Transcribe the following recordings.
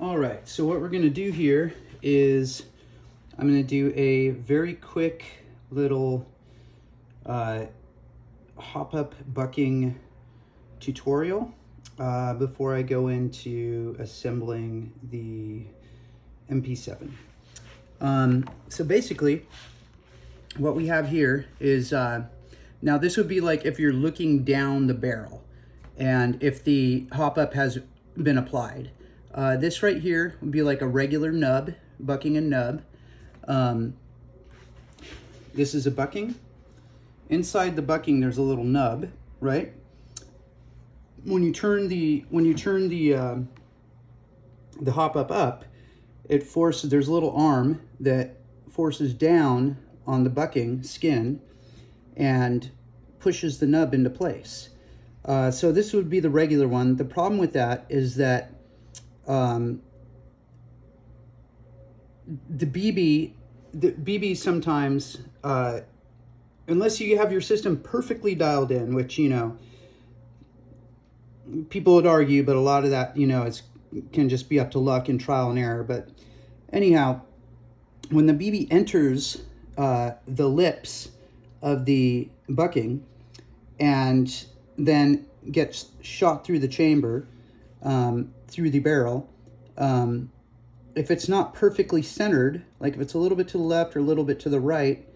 All right, so what we're gonna do here is I'm gonna do a very quick little hop-up bucking tutorial before I go into assembling the MP7. So basically, what we have here is, now this would be like if you're looking down the barrel and if the hop-up has been applied. This right here would be like a regular nub, bucking a nub. This is a bucking. Inside the bucking, there's a little nub, right? When you turn the hop up, it forces. There's a little arm that forces down on the bucking skin and pushes the nub into place. So this would be the regular one. The problem with that is that the BB sometimes, unless you have your system perfectly dialed in, which, you know, people would argue, but a lot of that, you know, can just be up to luck and trial and error. But anyhow, when the BB enters the lips of the bucking and then gets shot through the chamber, through the barrel, if it's not perfectly centered, like if it's a little bit to the left or a little bit to the right,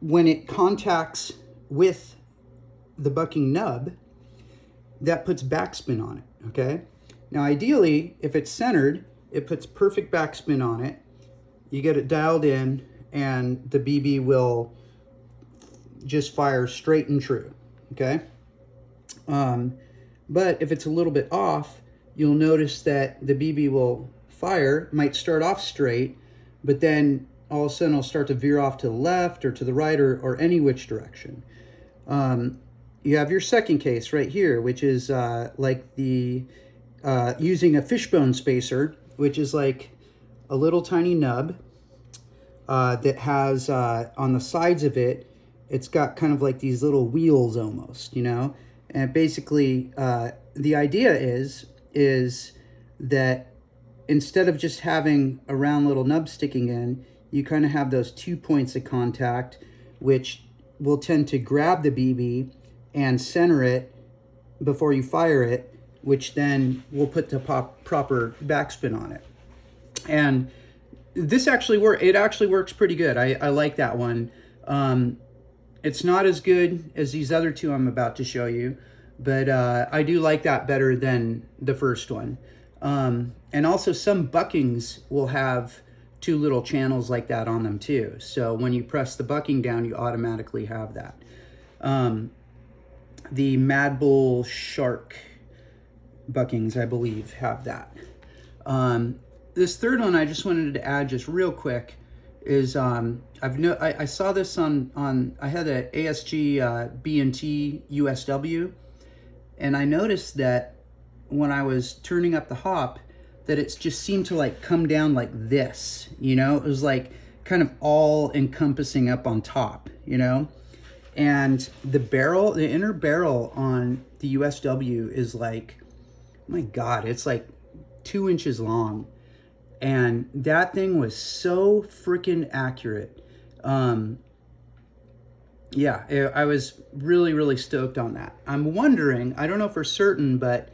when it contacts with the bucking nub, that puts backspin on it, okay? Now ideally, if it's centered, it puts perfect backspin on it. You get it dialed in and the BB will just fire straight and true, okay? But if it's a little bit off, you'll notice that the BB will fire, might start off straight, but then all of a sudden it'll start to veer off to the left or to the right or any which direction. You have your second case right here, which is like the using a fishbone spacer, which is like a little tiny nub that has on the sides of it, it's got kind of like these little wheels almost, you know? And basically, the idea is that instead of just having a round little nub sticking in, you kind of have those 2 points of contact, which will tend to grab the BB and center it before you fire it, which then will put the proper backspin on it. And this actually works pretty good. I like that one. It's not as good as these other two I'm about to show you, but I do like that better than the first one. And also some buckings will have two little channels like that on them too. So when you press the bucking down, you automatically have that. The Mad Bull Shark buckings, I believe, have that. This third one I just wanted to add just real quick is I saw this on I had an ASG B&T USW, and I noticed that when I was turning up the hop, that it just seemed to like come down like this, you know? It was like kind of all encompassing up on top, you know? And the barrel, the inner barrel on the USW is like, my God, it's like 2 inches long. And that thing was so freaking accurate. Yeah, I was really, really stoked on that. I'm wondering, I don't know for certain, but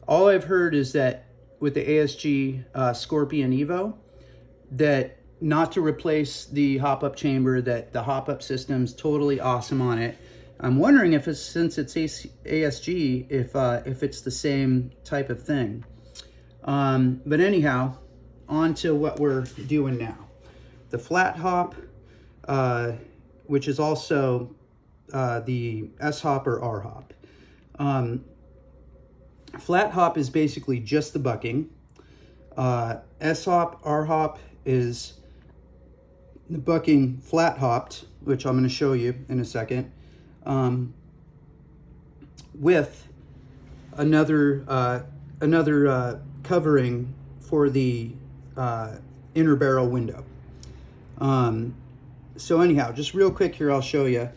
all I've heard is that with the ASG Scorpion Evo, that not to replace the hop-up chamber, that the hop-up system's totally awesome on it. I'm wondering if it's, since it's ASG, if it's the same type of thing. But anyhow, on to what we're doing now. The flat hop, which is also the S hop or R hop. Flat hop is basically just the bucking. S hop, R hop is the bucking flat hopped, which I'm going to show you in a second, with another covering for the inner barrel window. So anyhow, just real quick here, I'll show you.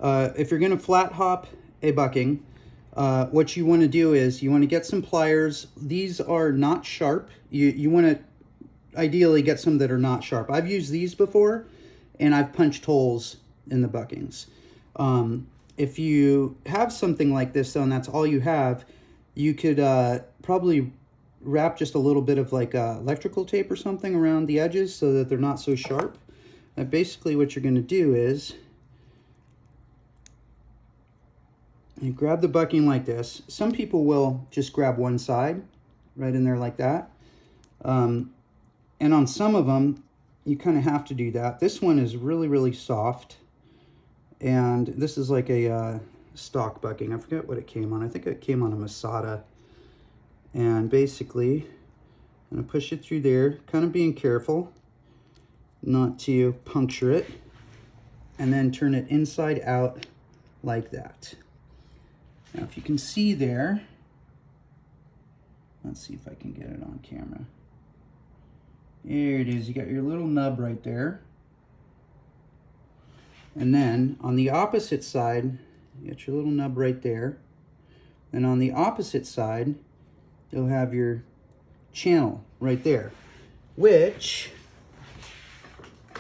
If you're going to flat hop a bucking, what you want to do is you want to get some pliers. These are not sharp. You want to ideally get some that are not sharp. I've used these before, and I've punched holes in the buckings. If you have something like this, though, and that's all you have, you could probably wrap just a little bit of like electrical tape or something around the edges so that they're not so sharp. And basically what you're going to do is you grab the bucking like this. Some people will just grab one side right in there like that. And on some of them, you kind of have to do that. This one is really, really soft. And this is like a stock bucking. I forget what it came on. I think it came on a Masada. And basically, I'm going to push it through there, kind of being careful not to puncture it. And then turn it inside out like that. Now, if you can see there, let's see if I can get it on camera. There it is. You got your little nub right there. And then on the opposite side, you got your little nub right there. And on the opposite side, you'll have your channel right there, which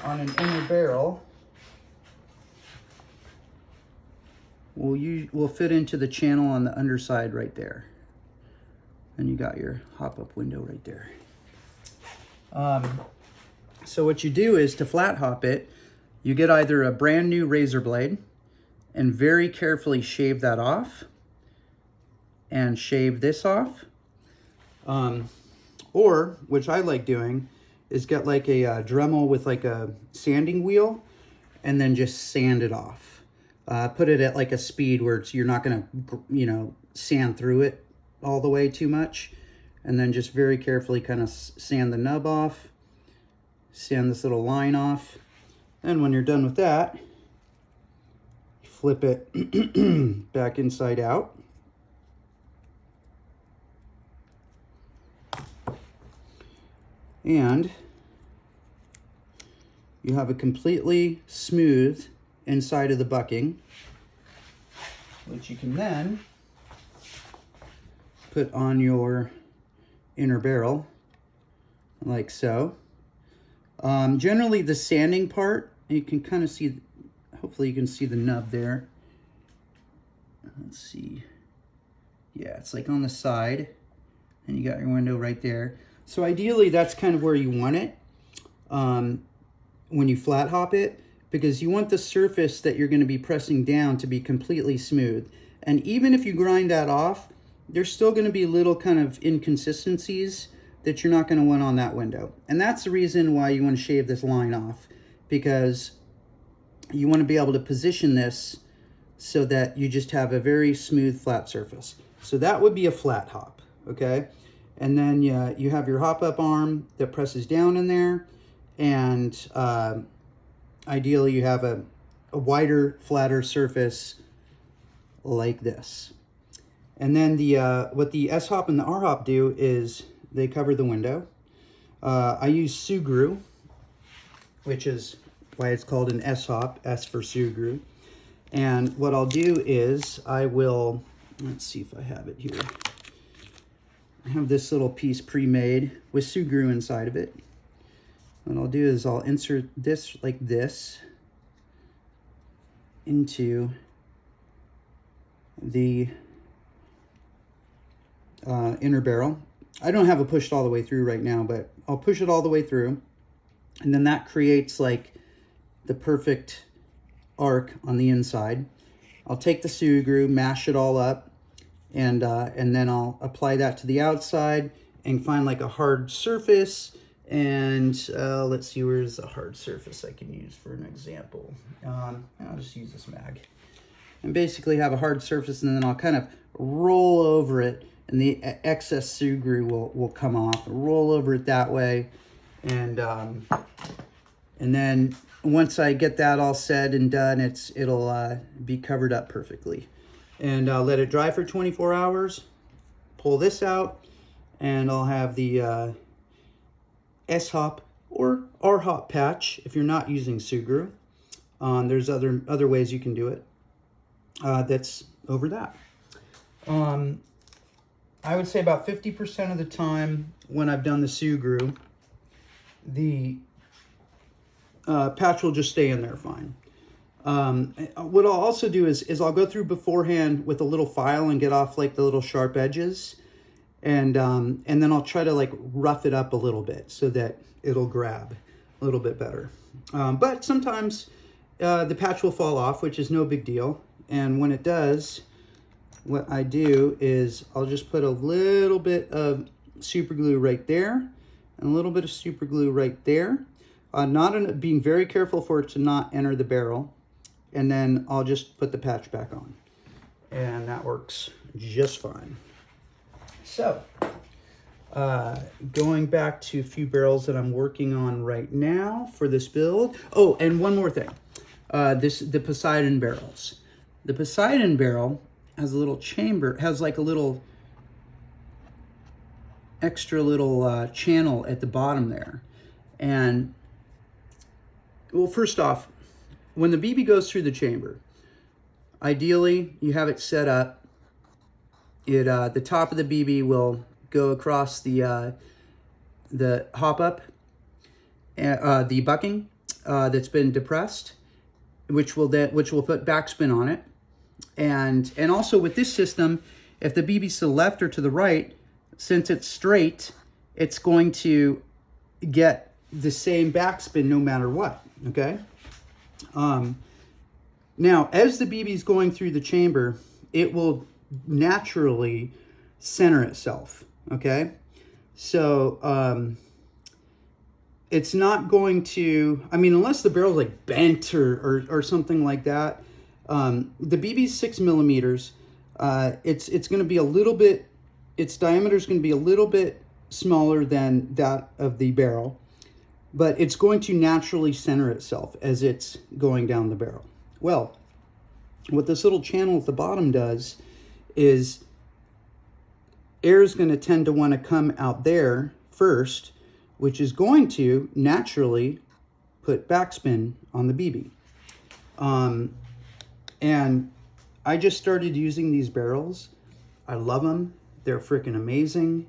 on an inner barrel will fit into the channel on the underside right there. And you got your hop-up window right there. So what you do is to flat hop it, you get either a brand new razor blade and very carefully shave that off and shave this off. Or, which I like doing, is get like a Dremel with like a sanding wheel and then just sand it off. Put it at like a speed where you're not gonna, sand through it all the way too much. And then just very carefully kind of sand the nub off, sand this little line off. And when you're done with that, flip it back inside out. And you have a completely smooth inside of the bucking, which you can then put on your inner barrel like so. Generally the sanding part, you can kind of see, hopefully you can see the nub there. Let's see. Yeah, it's like on the side and you got your window right there. So ideally that's kind of where you want it when you flat hop it, because you want the surface that you're going to be pressing down to be completely smooth. And even if you grind that off, there's still going to be little kind of inconsistencies that you're not going to want on that window. And that's the reason why you want to shave this line off, because you want to be able to position this so that you just have a very smooth flat surface. So that would be a flat hop, okay? And then you have your hop up arm that presses down in there, and ideally you have a wider, flatter surface like this. And then what the S-hop and the R-hop do is they cover the window. I use Sugru, which is why it's called an S-hop, S for Sugru. And what I'll do is I will, let's see if I have it here. I have this little piece pre-made with Sugru inside of it. What I'll do is I'll insert this like this into the inner barrel. I don't have it pushed all the way through right now, but I'll push it all the way through, and then that creates like the perfect arc on the inside. I'll take the Sugru, mash it all up, and then I'll apply that to the outside and find like a hard surface. And let's see, where's a hard surface I can use for an example. I'll just use this mag. And basically have a hard surface, and then I'll kind of roll over it, and the excess Sugru will come off. Roll over it that way, and then once I get that all said and done, it'll be covered up perfectly. And I'll let it dry for 24 hours. Pull this out, and I'll have the S-hop or R-hop patch if you're not using Sugru. There's other ways you can do it. That's over that. I would say about 50% of the time when I've done the Sugru, the patch will just stay in there fine. What I'll also do is I'll go through beforehand with a little file and get off like the little sharp edges, and then I'll try to like rough it up a little bit so that it'll grab a little bit better. But sometimes the patch will fall off, which is no big deal. And when it does, what I do is I'll just put a little bit of super glue right there and a little bit of super glue right there. Being very careful for it to not enter the barrel. And then I'll just put the patch back on. And that works just fine. So, going back to a few barrels that I'm working on right now for this build. Oh, and one more thing. The Poseidon barrels. The Poseidon barrel has a little chamber, has like a little extra little channel at the bottom there. And, well, first off, when the BB goes through the chamber, ideally you have it set up. The top of the BB will go across the hop up, the bucking that's been depressed, which will put backspin on it, and also with this system, if the BB's to the left or to the right, since it's straight, it's going to get the same backspin no matter what. Okay. Now, as the BB is going through the chamber, it will naturally center itself, okay? So, it's not going to, I mean, unless the barrel's like bent or something like that, the BB's 6 millimeters, it's going to be a little bit, its diameter is going to be a little bit smaller than that of the barrel, but it's going to naturally center itself as it's going down the barrel. Well, what this little channel at the bottom does is air is going to tend to want to come out there first, which is going to naturally put backspin on the BB. And I just started using these barrels. I love them. They're freaking amazing.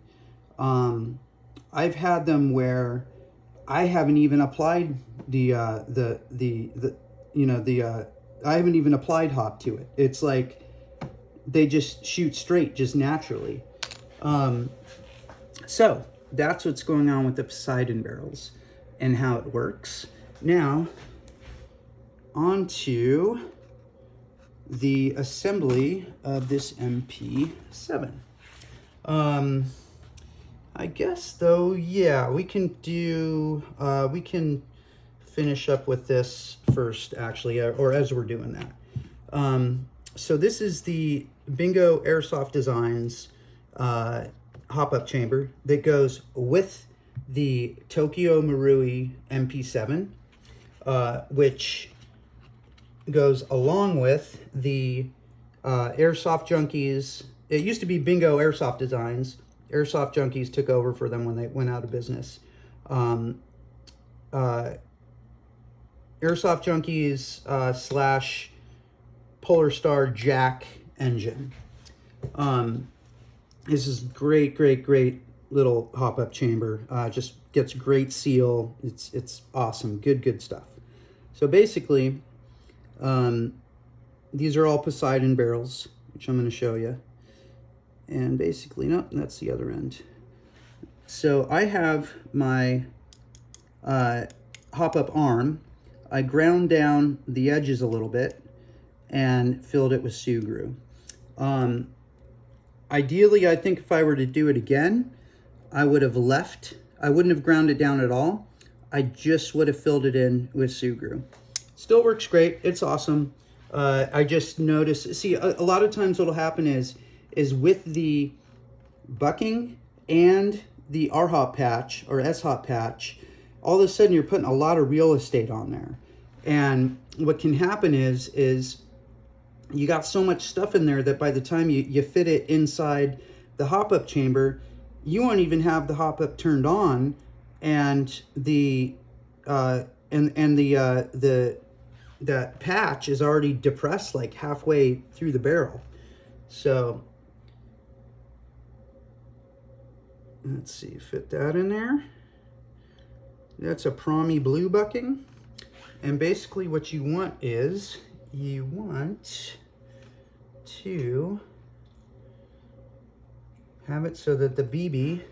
I've had them where I haven't even applied I haven't even applied hop to it. It's like they just shoot straight, just naturally. So that's what's going on with the Poseidon barrels and how it works. Now, on to the assembly of this MP7. I guess though, yeah, we can finish up with this first, actually, or as we're doing that. So this is the Bingo Airsoft Designs hop-up chamber that goes with the Tokyo Marui MP7, which goes along with the Airsoft Junkies. It used to be Bingo Airsoft Designs. Airsoft Junkies took over for them when they went out of business. Airsoft Junkies slash Polar Star Jack engine. This is great little hop-up chamber. Just gets great seal. It's awesome. Good stuff. So basically, these are all Poseidon barrels, which I'm going to show you. And basically, no, that's the other end. So I have my hop-up arm. I ground down the edges a little bit and filled it with Sugru. Ideally, I think if I were to do it again, I wouldn't have ground it down at all. I just would have filled it in with Sugru. Still works great. It's awesome. I just noticed, see, a lot of times what'll happen is with the bucking and the R-hop patch or S-hop patch, all of a sudden you're putting a lot of real estate on there. And what can happen is you got so much stuff in there that by the time you fit it inside the hop-up chamber, you won't even have the hop-up turned on, and that patch is already depressed like halfway through the barrel. So let's see, fit that in there. That's a Promi blue bucking. And basically what you want is, you want to have it so that the BB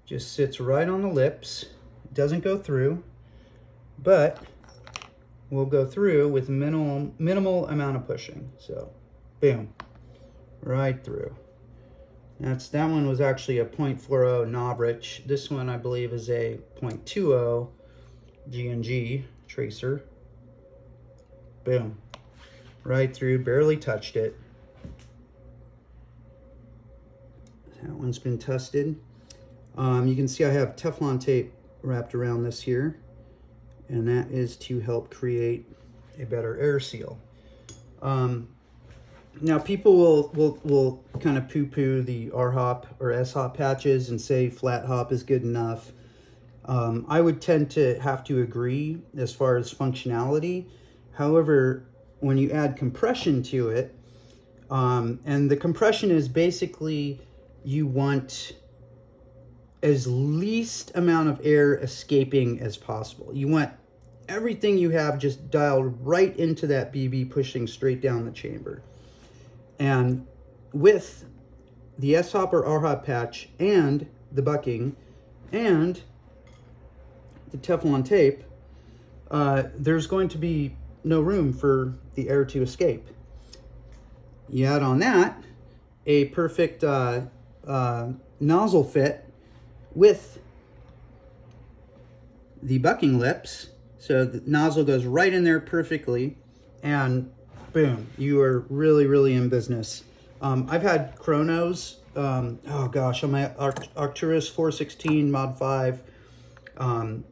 just sits right on the lips. It doesn't go through, but will go through with minimal amount of pushing. So, boom, right through. That one was actually a 0.40 Novrich. This one, I believe, is a 0.20 G&G tracer. Boom, right through, barely touched it. That one's been tested. You can see I have Teflon tape wrapped around this here, and that is to help create a better air seal. Now people will kind of poo-poo the R-hop or S-hop patches and say flat hop is good enough. I would tend to have to agree as far as functionality. However, when you add compression to it, and the compression is basically, you want as least amount of air escaping as possible. You want everything you have just dialed right into that BB, pushing straight down the chamber. And with the S-hop or R-hop patch and the bucking and the Teflon tape, there's going to be no room for the air to escape. You add on that a perfect nozzle fit with the bucking lips, so the nozzle goes right in there perfectly, and boom, you are really in business. I've had chronos, oh gosh, on my Arcturus 416 Mod 5, I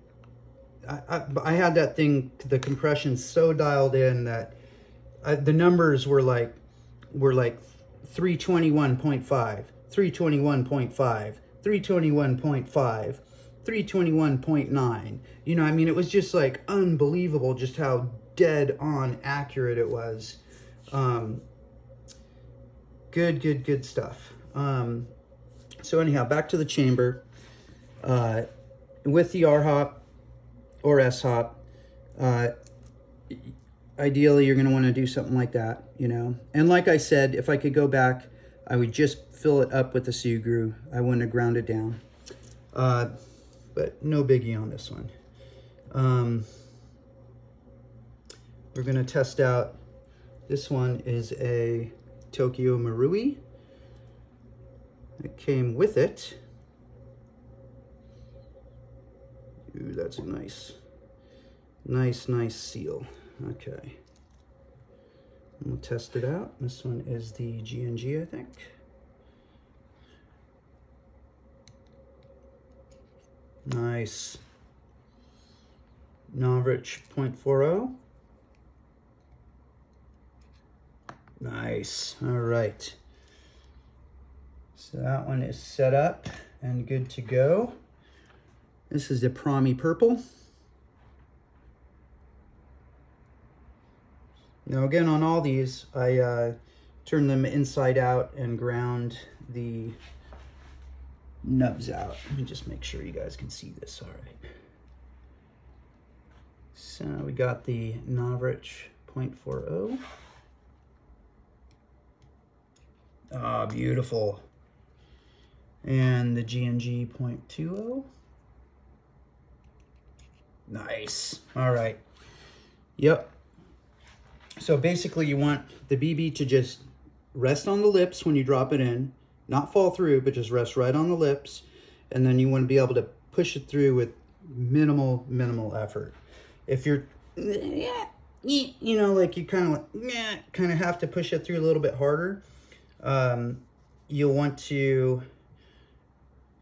had that thing, the compression so dialed in that the numbers were like 321.5, 321.5, 321.5, 321.9. You know, I mean, it was just like unbelievable just how dead on accurate it was. Good stuff. So anyhow, back to the chamber. With the R-hop or S-hop, ideally you're going to want to do something like that, you know. And like I said, if I could go back, I would just fill it up with the Sugru. I wouldn't have ground it down. But no biggie on this one. We're going to test out, this one is a Tokyo Marui. It came with it. Ooh, that's a nice seal. Okay. We'll test it out. This one is the G&G, I think. Nice. Novrich 0.40. Nice. All right. So that one is set up and good to go. This is the Promi purple. Now again, on all these, I turn them inside out and ground the nubs out. Let me just make sure you guys can see this all right. So we got the Novrich 0.40. Ah, beautiful. And the G&G 0.20. Nice. All right. Yep. So basically you want the BB to just rest on the lips when you drop it in, not fall through, but just rest right on the lips. And then you want to be able to push it through with minimal effort. If you're, you know, like you kind of have to push it through a little bit harder, you'll want to,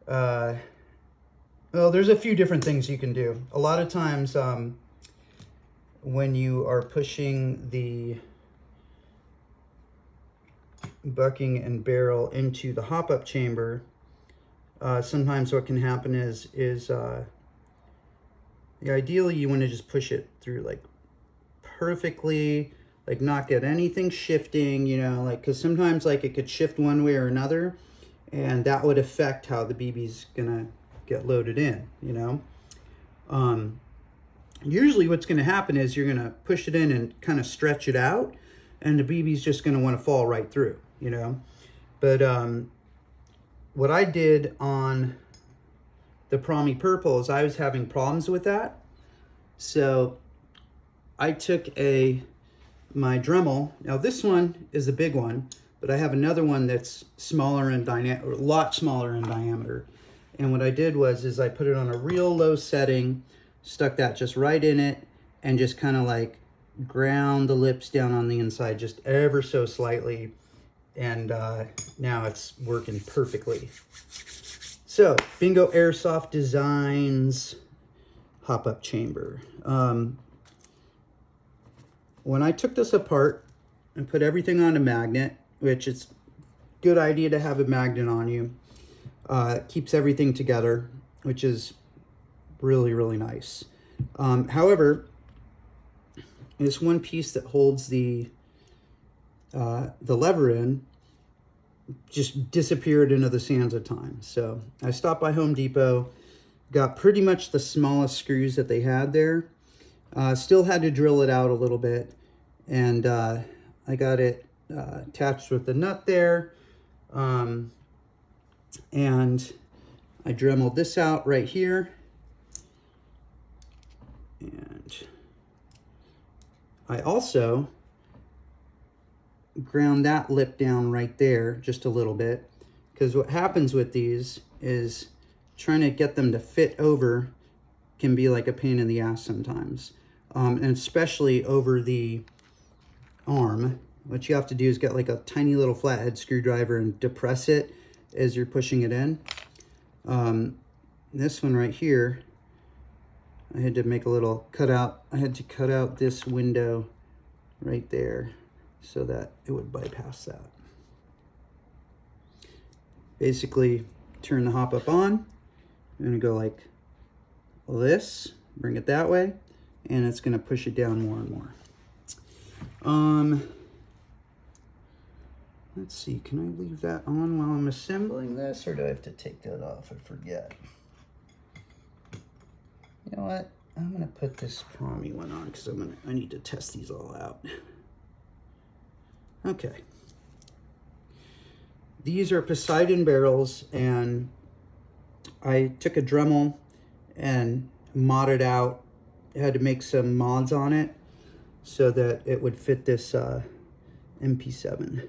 well, there's a few different things you can do. A lot of times, when you are pushing the bucking and barrel into the hop-up chamber, sometimes what can happen is ideally you want to just push it through like perfectly, like not get anything shifting, you know, like, because sometimes like it could shift one way or another, and that would affect how the BB's gonna get loaded in, you know. Usually what's gonna happen is you're gonna push it in and kind of stretch it out, and the BB's just gonna wanna fall right through, you know. But what I did on the Promi Purple is I was having problems with that. So I took my Dremel. Now this one is a big one, but I have another one that's smaller in diameter, a lot smaller in diameter. And what I did is I put it on a real low setting, stuck that just right in it, and just kind of like ground the lips down on the inside just ever so slightly. And now it's working perfectly. So, Bingo Airsoft Designs hop-up chamber. When I took this apart and put everything on a magnet, which it's a good idea to have a magnet on you, it keeps everything together, which is really, really nice. However, this one piece that holds the lever in just disappeared into the sands of time. So I stopped by Home Depot, got pretty much the smallest screws that they had there. Still had to drill it out a little bit, and I got it attached with the nut there, and I dremeled this out right here, and I also ground that lip down right there just a little bit, because what happens with these is trying to get them to fit over can be like a pain in the ass sometimes, and especially over the arm. What you have to do is get like a tiny little flathead screwdriver and depress it as you're pushing it in. This one right here, I had to make a little cutout. I had to cut out this window right there so that it would bypass that. Basically, turn the hop up on. I'm gonna go like this, bring it that way, and it's gonna push it down more and more. Let's see, can I leave that on while I'm assembling this, or do I have to take that off? I forget. You know what? I'm gonna put this Promi one on because I need to test these all out. Okay. These are Poseidon barrels, and I took a Dremel and modded out. I had to make some mods on it so that it would fit this MP7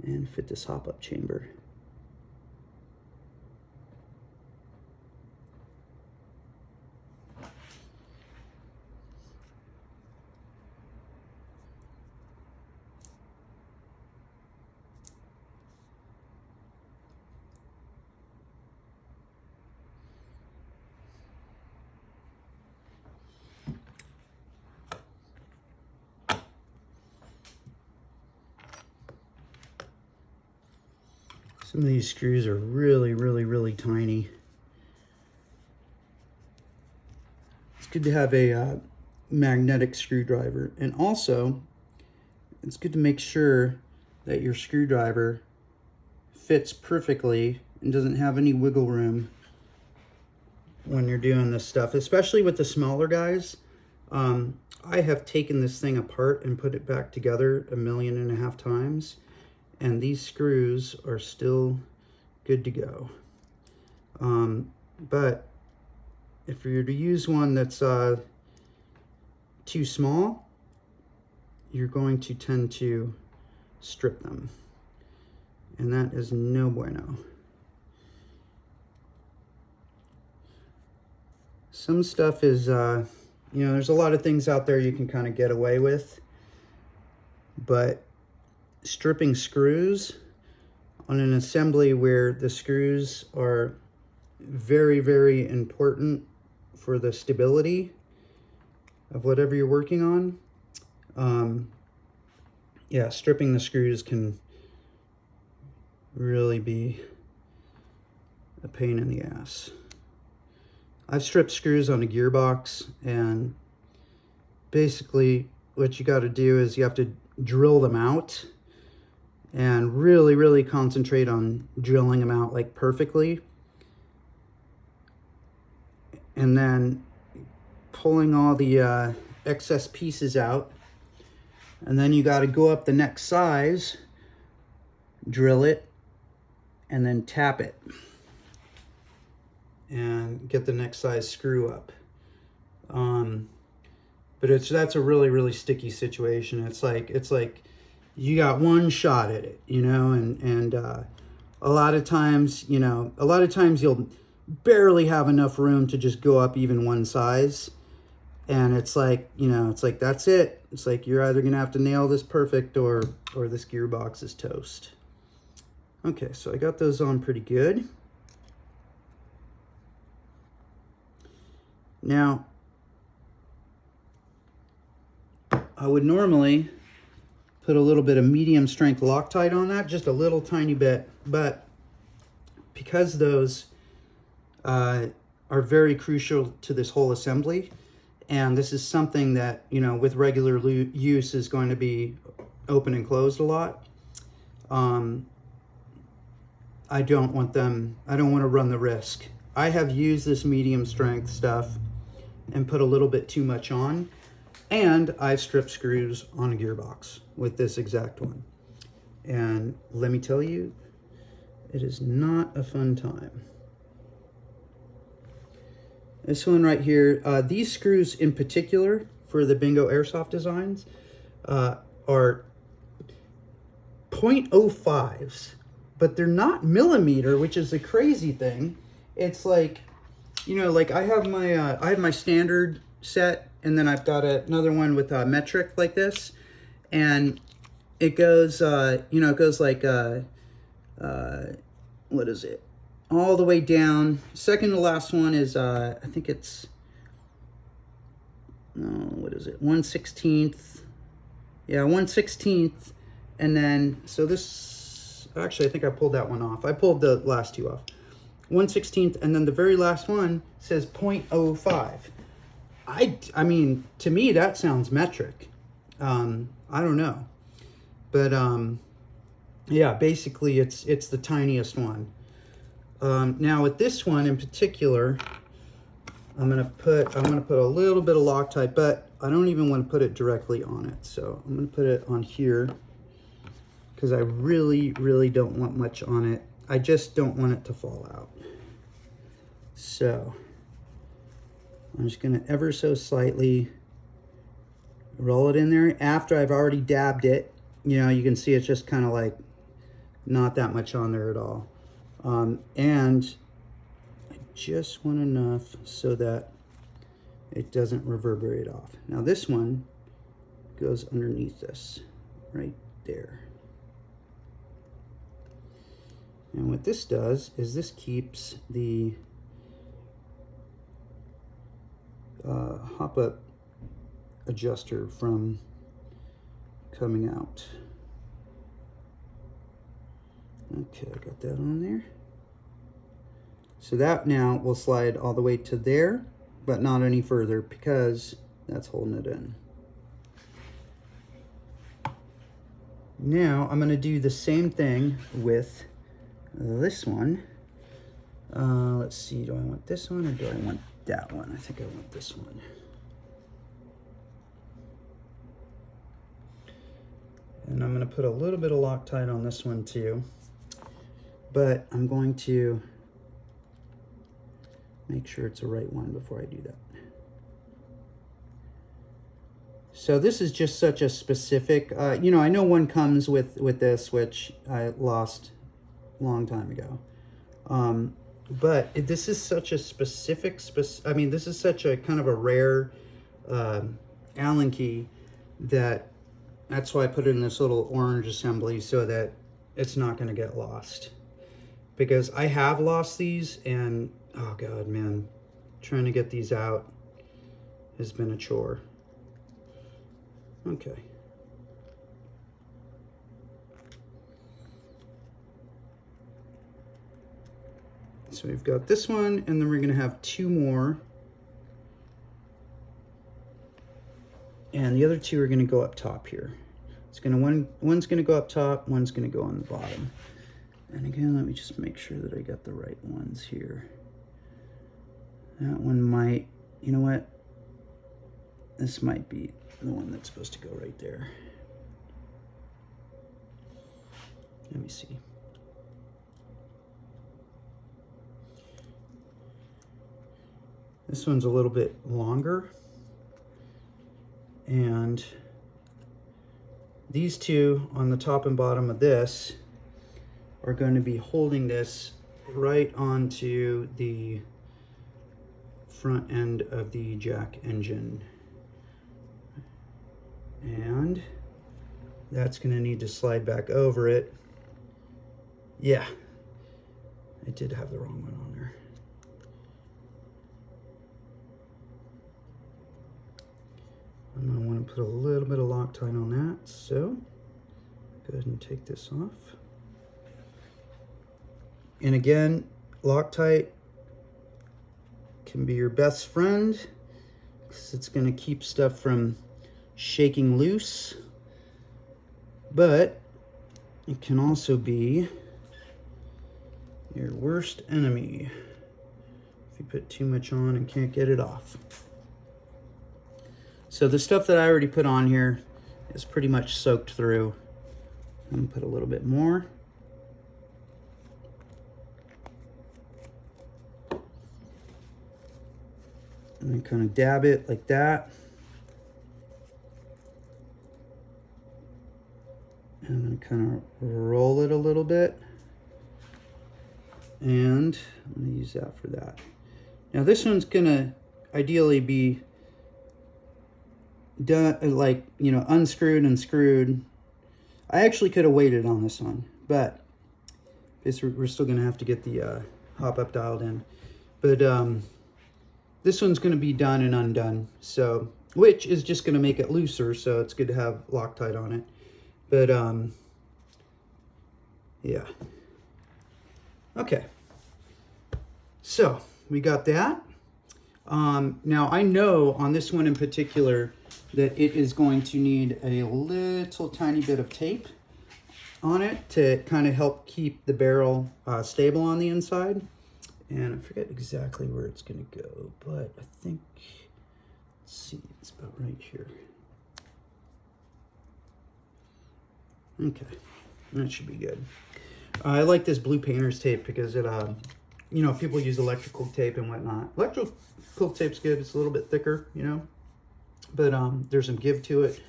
and fit this hop-up chamber. Some of these screws are really, really, really tiny. It's good to have a magnetic screwdriver. And also, it's good to make sure that your screwdriver fits perfectly and doesn't have any wiggle room when you're doing this stuff, especially with the smaller guys. I have taken this thing apart and put it back together 1.5 million times, and these screws are still good to go. But if you're to use one that's too small, you're going to tend to strip them, and that is no bueno. Some stuff is, you know, there's a lot of things out there you can kind of get away with, but stripping screws on an assembly where the screws are very, very important for the stability of whatever you're working on, yeah, stripping the screws can really be a pain in the ass. I've stripped screws on a gearbox, and basically what you got to do is you have to drill them out and really, really concentrate on drilling them out like perfectly. And then pulling all the excess pieces out. And then you got to go up the next size, drill it, and then tap it. And get the next size screw up. But that's a really, really sticky situation. It's like you got one shot at it, you know, and a lot of times, you know, you'll barely have enough room to just go up even one size. And it's like, you know, it's like, that's it. It's like, you're either going to have to nail this perfect or this gearbox is toast. Okay, so I got those on pretty good. Now, I would normally put a little bit of medium strength Loctite on that, just a little tiny bit, but because those are very crucial to this whole assembly, and this is something that, you know, with regular use is going to be open and closed a lot, I don't want to run the risk. I have used this medium strength stuff and put a little bit too much on, and I've stripped screws on a gearbox with this exact one. And let me tell you, it is not a fun time. This one right here, these screws in particular for the Bingo Airsoft designs are 0.05s, but they're not millimeter, which is the crazy thing. It's like, you know, like I have my standard set, and then I've got another one with a metric like this, and it goes, you know, it goes like, what is it? All the way down. Second to last one is, I think it's, what is it? 1/16. Yeah, 1/16. And then, so this, actually, I think I pulled that one off. I pulled the last two off. 1/16, and then the very last one says 0.05. I mean, to me, that sounds metric. I don't know. But, yeah, basically, it's the tiniest one. Now with this one in particular, I'm gonna put a little bit of Loctite, but I don't even want to put it directly on it. So I'm gonna put it on here because I really, really don't want much on it. I just don't want it to fall out. So I'm just gonna ever so slightly roll it in there after I've already dabbed it. You know, you can see it's just kind of like not that much on there at all. And I just want enough so that it doesn't reverberate off. Now this one goes underneath this, right there. And what this does is this keeps the hop-up adjuster from coming out. Okay, I got that on there. So that now will slide all the way to there, but not any further because that's holding it in. Now I'm going to do the same thing with this one. Let's see, do I want this one or do I want that one? I think I want this one. And I'm going to put a little bit of Loctite on this one too. But I'm going to make sure it's the right one before I do that. So this is just such a specific, you know, I know one comes with this, which I lost a long time ago. But this is such a specific, I mean, this is such a kind of a rare Allen key that's why I put it in this little orange assembly so that it's not going to get lost. Because I have lost these, and oh god, man, trying to get these out has been a chore. Okay. So we've got this one, and then we're going to have two more. And the other two are going to go up top here. It's one's gonna go up top, one's gonna go on the bottom. And again, let me just make sure that I got the right ones here. That one might, you know what? This might be the one that's supposed to go right there. Let me see. This one's a little bit longer. And these two on the top and bottom of this are going to be holding this right onto the front end of the jack engine. And that's going to need to slide back over it. Yeah, I did have the wrong one on there. I'm going to want to put a little bit of Loctite on that, so go ahead and take this off. And again, Loctite can be your best friend because it's going to keep stuff from shaking loose, but it can also be your worst enemy if you put too much on and can't get it off. So the stuff that I already put on here is pretty much soaked through. I'm going to put a little bit more. And then kind of dab it like that. And then kind of roll it a little bit. And I'm going to use that for that. Now this one's going to ideally be done, like, you know, unscrewed and screwed. I actually could have waited on this one, but we're still going to have to get the hop-up dialed in. But this one's going to be done and undone, so, which is just going to make it looser, so it's good to have Loctite on it. But yeah. Okay, so we got that. Now I know on this one in particular that it is going to need a little tiny bit of tape on it to kind of help keep the barrel stable on the inside. And I forget exactly where it's going to go, but I think, let's see, it's about right here. Okay, that should be good. I like this blue painter's tape because it, you know, people use electrical tape and whatnot. Electrical tape's good. It's a little bit thicker, you know, but there's some give to it.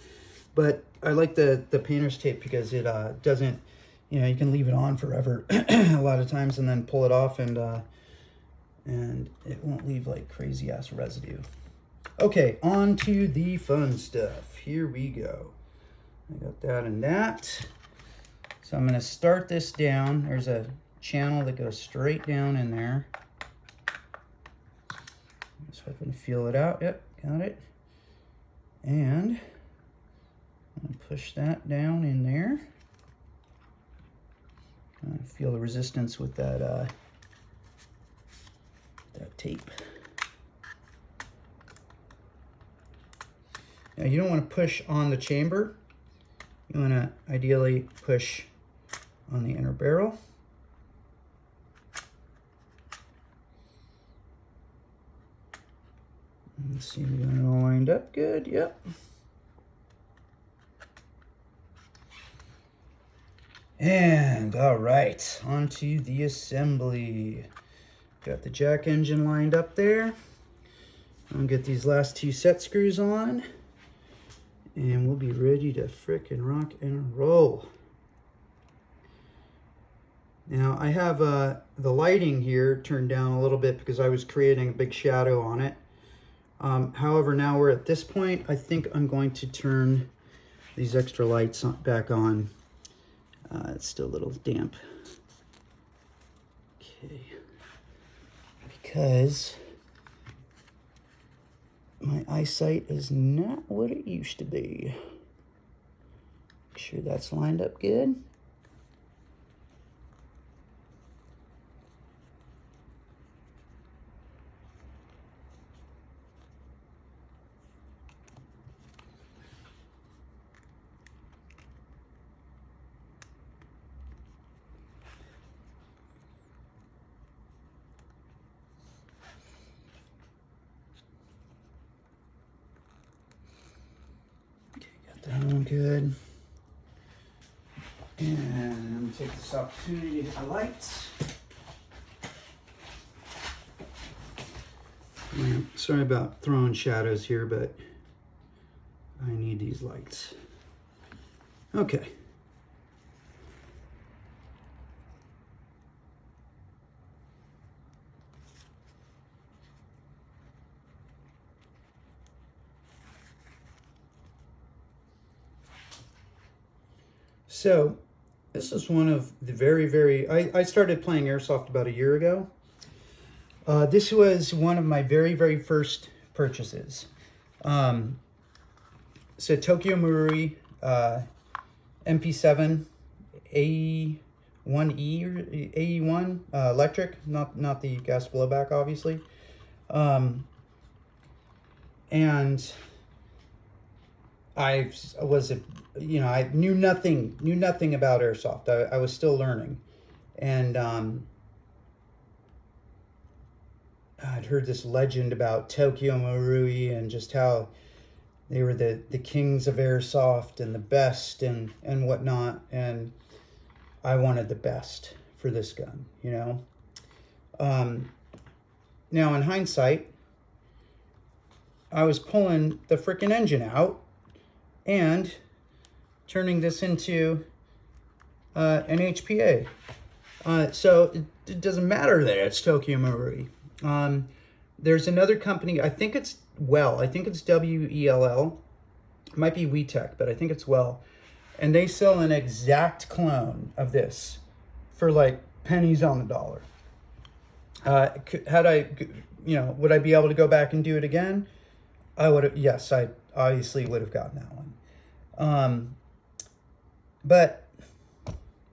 But I like the painter's tape because it doesn't, you know, you can leave it on forever a lot of times and then pull it off and it won't leave like crazy ass residue. Okay, on to the fun stuff. Here we go. I got that and that. So I'm going to start this down. There's a channel that goes straight down in there. So I can feel it out. Yep, got it. And I'm going to push that down in there. I feel the resistance with that that tape. Now you don't want to push on the chamber. You want to ideally push on the inner barrel. Let's see, we got it all lined up good. Yep. And all right, onto the assembly. Got the jack engine lined up there. I'll get these last two set screws on, and we'll be ready to frickin' rock and roll. Now I have the lighting here turned down a little bit because I was creating a big shadow on it. However, now we're at this point, I think I'm going to turn these extra lights back on. It's still a little damp. Okay. Because my eyesight is not what it used to be. Make sure that's lined up good. good. And I'm going to take this opportunity to hit the lights. Yeah, sorry about throwing shadows here, but I need these lights. Okay. So this is one of the I started playing airsoft about a year ago. This was one of my very first purchases. So Tokyo Marui MP7 A1E or AE1 electric, not the gas blowback, obviously. And I knew nothing about airsoft. I was still learning, and I'd heard this legend about Tokyo Marui and just how they were the kings of airsoft and the best and whatnot, and I wanted the best for this gun, you know. Now in hindsight, I was pulling the frickin' engine out and turning this into an HPA. So it doesn't matter that it's Tokyo Marui. There's another company, I think it's WELL. It might be WeTech, but I think it's Well. And they sell an exact clone of this for like pennies on the dollar. Would I be able to go back and do it again? I would have, yes, I obviously would have gotten that one. But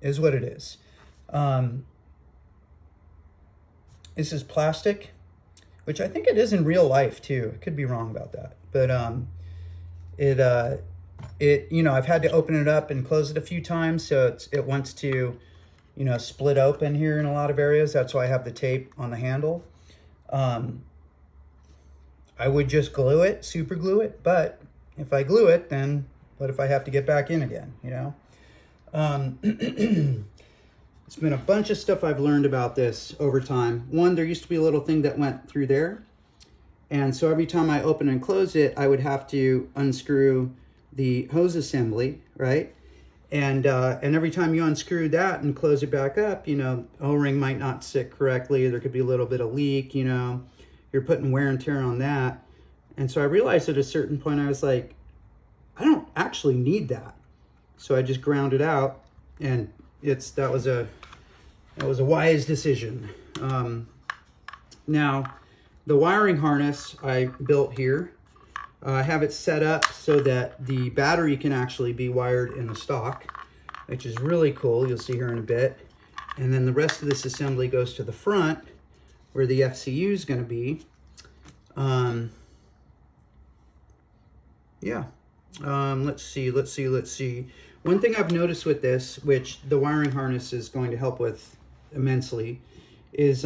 is what it is. This is plastic, which I think it is in real life too. I could be wrong about that, but I've had to open it up and close it a few times, so it wants to, split open here in a lot of areas. That's why I have the tape on the handle. I would just glue it, super glue it, but if I glue it, then what if I have to get back in again, It's been a bunch of stuff I've learned about this over time. One, there used to be a little thing that went through there. And so every time I open and close it, I would have to unscrew the hose assembly, right? And every time you unscrew that and close it back up, O-ring might not sit correctly. There could be a little bit of leak, you're putting wear and tear on that. And so I realized at a certain point, I was like, I don't actually need that. So I just ground it out, and that was a wise decision. Now, the wiring harness I built here, I have it set up so that the battery can actually be wired in the stock, which is really cool. You'll see here in a bit. And then the rest of this assembly goes to the front where the FCU is going to be. Let's see. One thing I've noticed with this, which the wiring harness is going to help with immensely, is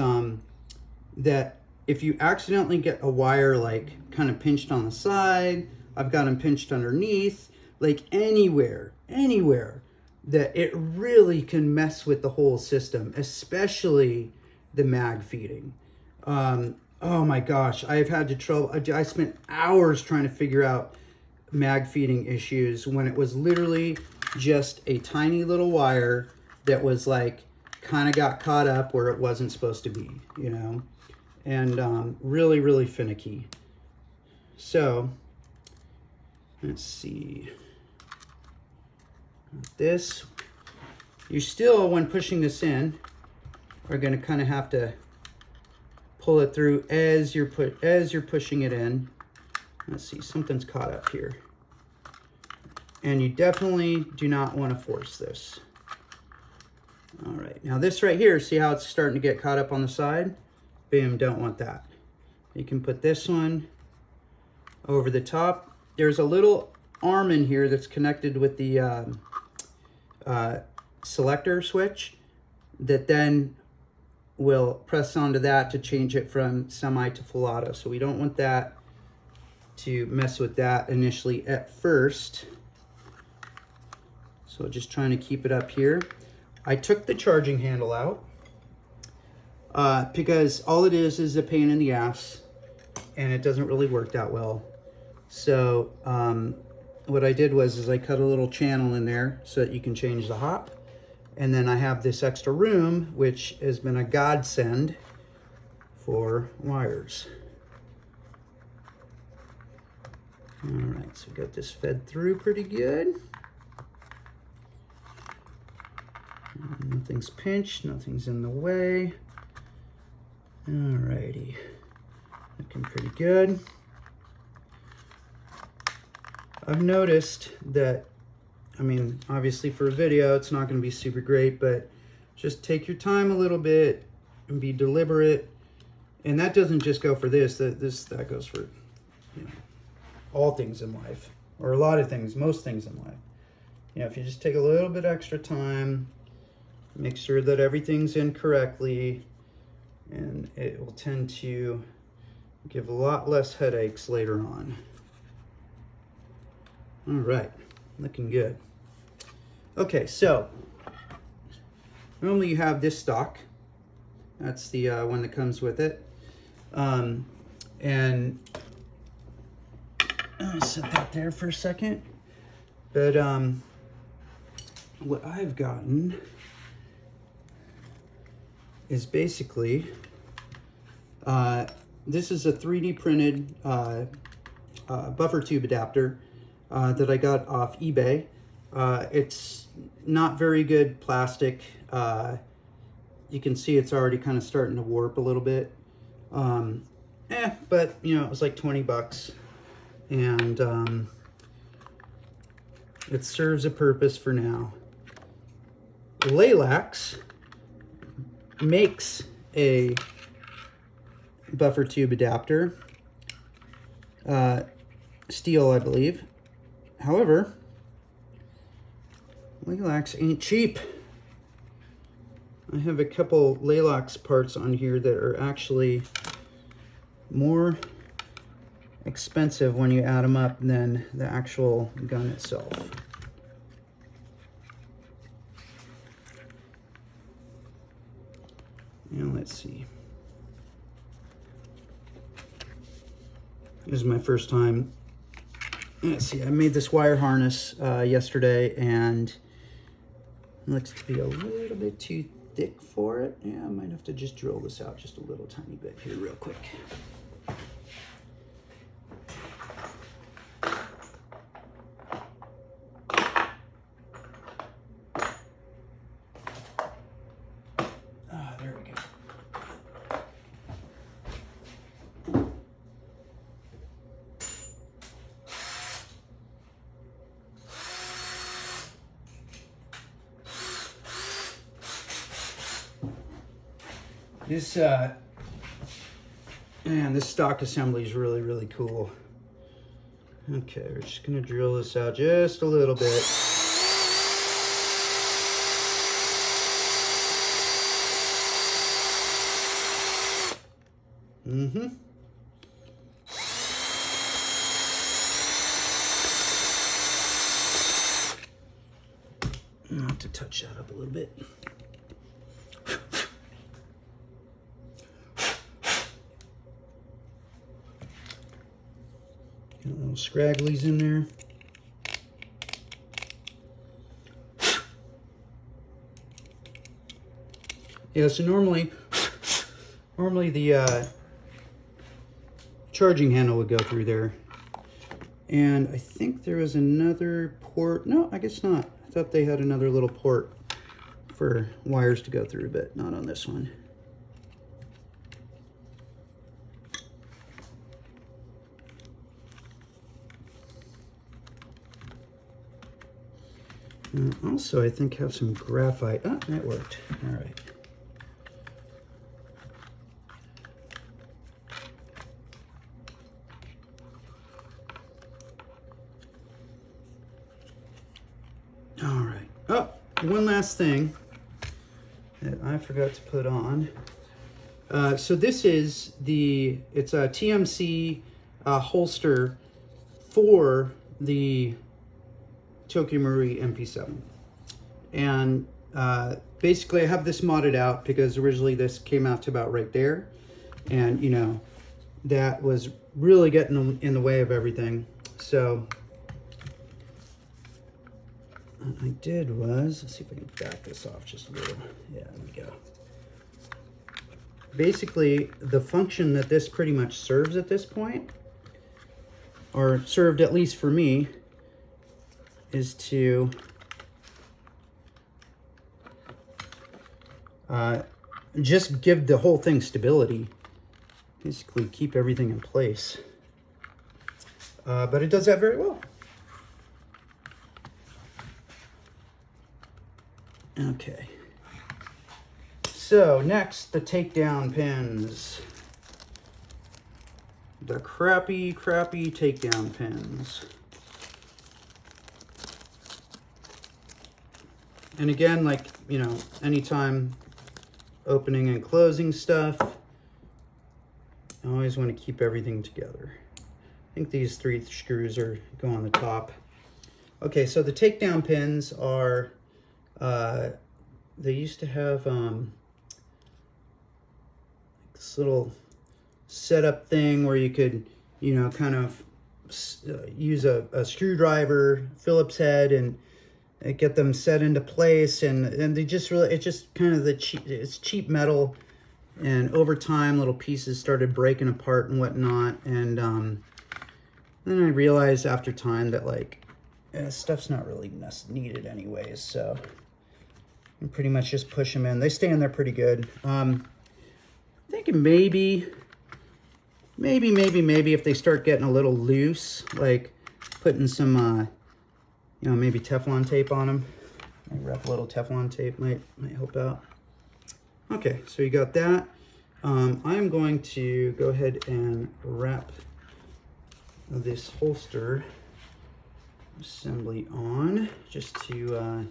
that if you accidentally get a wire like kind of pinched on the side, I've got them pinched underneath, like anywhere, that it really can mess with the whole system, especially the mag feeding. Oh my gosh, I've had to trouble. I spent hours trying to figure out mag feeding issues when it was literally just a tiny little wire that was like kind of got caught up where it wasn't supposed to be, and really finicky. So let's see. This, you still, when pushing this in, are going to kind of have to pull it through as you're pushing it in. Let's see, something's caught up here. And you definitely do not want to force this. All right, now this right here, see how it's starting to get caught up on the side? Boom, don't want that. You can put this one over the top. There's a little arm in here that's connected with the selector switch that then will press onto that to change it from semi to full auto. So we don't want that to mess with that initially at first. So just trying to keep it up here. I took the charging handle out because all it is a pain in the ass and it doesn't really work that well. So what I did was I cut a little channel in there so that you can change the hop. And then I have this extra room, which has been a godsend for wires. All right, so we got this fed through pretty good. Nothing's pinched, nothing's in the way. Alrighty, looking pretty good. I've noticed that, I mean, obviously for a video, it's not going to be super great, but just take your time a little bit and be deliberate. And that doesn't just go for this. That goes for, you know, all things in life, or a lot of things, most things in life. You know, if you just take a little bit extra time, make sure that everything's in correctly, and it will tend to give a lot less headaches later on. All right, looking good. Okay, so normally you have this stock. That's the one that comes with it. And I'll set that there for a second. But what I've gotten is basically, this is a 3D printed buffer tube adapter that I got off eBay. It's not very good plastic. You can see it's already kind of starting to warp a little bit. But you know, it was like 20 bucks. And it serves a purpose for now. Lilacs makes a buffer tube adapter, steel, I believe. However, Lilacs ain't cheap. I have a couple Lilacs parts on here that are actually more expensive when you add them up than the actual gun itself. Now let's see. This is my first time. Let's see, I made this wire harness yesterday, and it looks to be a little bit too thick for it. Yeah, I might have to just drill this out just a little tiny bit here real quick. There we go. This this stock assembly is really, really cool. Okay, we're just gonna drill this out just a little bit. I'll have to touch that up a little bit. Got little scragglies in there. Yeah, so normally the charging handle would go through there. And I think there was another port. No, I guess not. I thought they had another little port for wires to go through, but not on this one. Also, I think have some graphite. Oh, that worked. All right. All right. Oh, one last thing that I forgot to put on. So this is it's a TMC holster for the Tokyo Marui MP7. And basically I have this modded out because originally this came out to about right there. And, you know, that was really getting in the way of everything. So what I did was, let's see if I can back this off just a little. Yeah, there we go. Basically, the function that this pretty much serves at this point, or served at least for me, is to just give the whole thing stability. Basically keep everything in place. But it does that very well. Okay. So next, the takedown pins. The crappy takedown pins. And again, like, you know, anytime opening and closing stuff, I always want to keep everything together. I think these 3 screws go on the top. Okay, so the takedown pins are, they used to have this little setup thing where you could, you know, kind of use a screwdriver, Phillips head, and get them set into place, and they just really, it's just kind of it's cheap metal, and over time little pieces started breaking apart and whatnot, and then I realized after time that, like, stuff's not really needed anyways, so I pretty much just push them in. They stay in there pretty good. Thinking maybe if they start getting a little loose, like putting some you know, maybe Teflon tape on them. Maybe wrap a little Teflon tape might help out. Okay, so you got that. I'm going to go ahead and wrap this holster assembly on, just to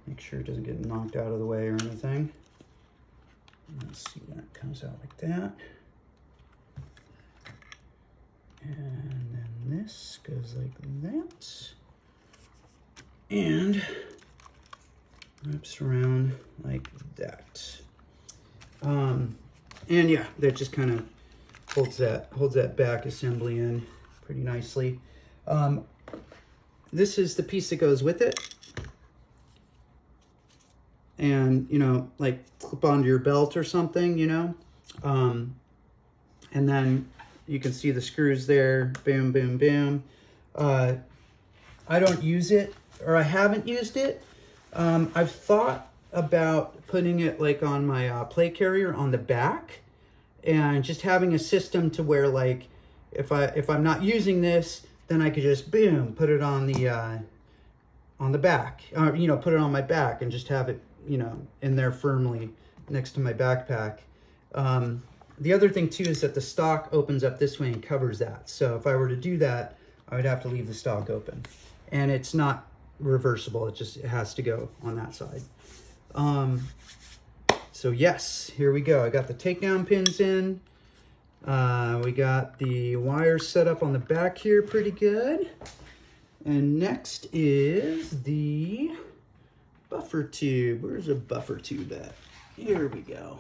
make sure it doesn't get knocked out of the way or anything. Let's see, that comes out like that. And then this goes like that. And wraps around like that. And yeah, that just kind of holds that back assembly in pretty nicely. This is the piece that goes with it. And, you know, like clip onto your belt or something, you know. And then you can see the screws there, boom, boom, boom. I don't use it, or I haven't used it. I've thought about putting it like on my plate carrier on the back, and just having a system to where, like, if I'm not using this, then I could just boom, put it on the back, or, you know, put it on my back and just have it, you know, in there firmly next to my backpack. The other thing too is that the stock opens up this way and covers that. So if I were to do that, I would have to leave the stock open, and it's not reversible. It has to go on that side. So yes, here we go. I got the takedown pins in. We got the wires set up on the back here pretty good. And next is the buffer tube. Where's the buffer tube at? Here we go.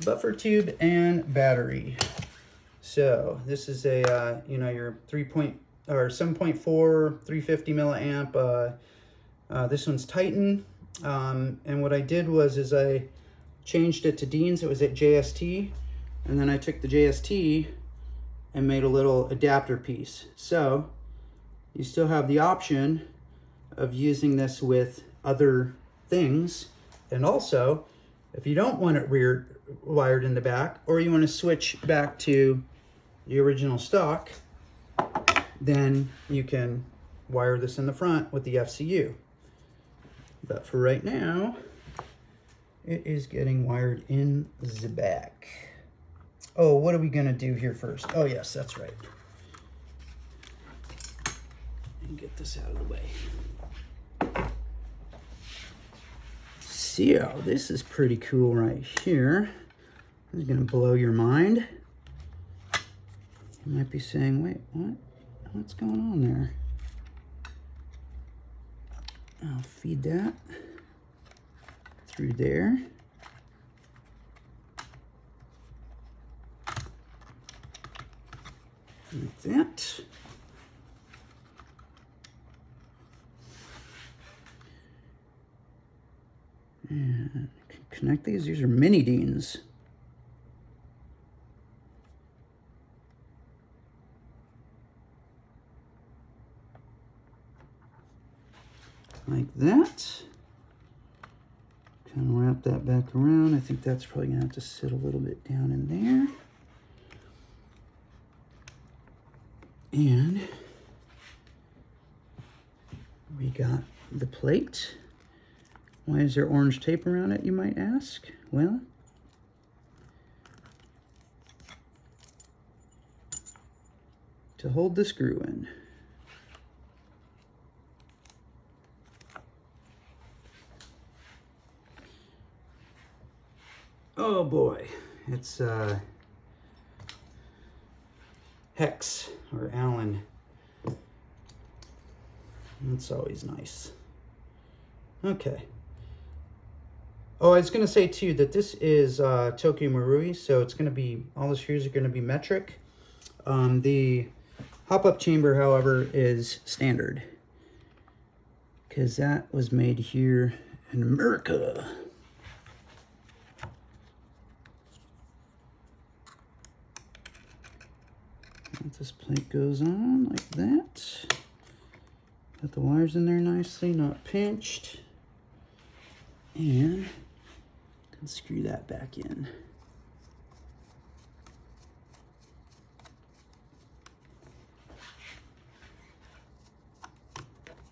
Buffer tube and battery. So this is a you know, your 7.4 350 milliamp. This one's Titan. And what I did was I changed it to Dean's. It was at JST, and then I took the JST and made a little adapter piece. So you still have the option of using this with other things, and also if you don't want it wired in the back, or you want to switch back to the original stock, then you can wire this in the front with the FCU. But for right now, it is getting wired in the back. Oh, what are we gonna do here first? Oh yes, that's right. And get this out of the way. See, oh, this is pretty cool right here. This is gonna blow your mind. You might be saying, wait, what? What's going on there? I'll feed that through there. Like that. And connect these. These are mini Deans. Like that. Kind of wrap that back around. I think that's probably gonna have to sit a little bit down in there. And we got the plate. Why is there orange tape around it, you might ask? Well, to hold the screw in. Oh boy, it's hex or Allen. That's always nice. Okay. Oh, I was going to say too that this is Tokyo Marui, so it's going to be, all the screws are going to be metric. The hop-up chamber, however, is standard, because that was made here in America. This plate goes on like that. Got the wires in there nicely, not pinched. And can screw that back in.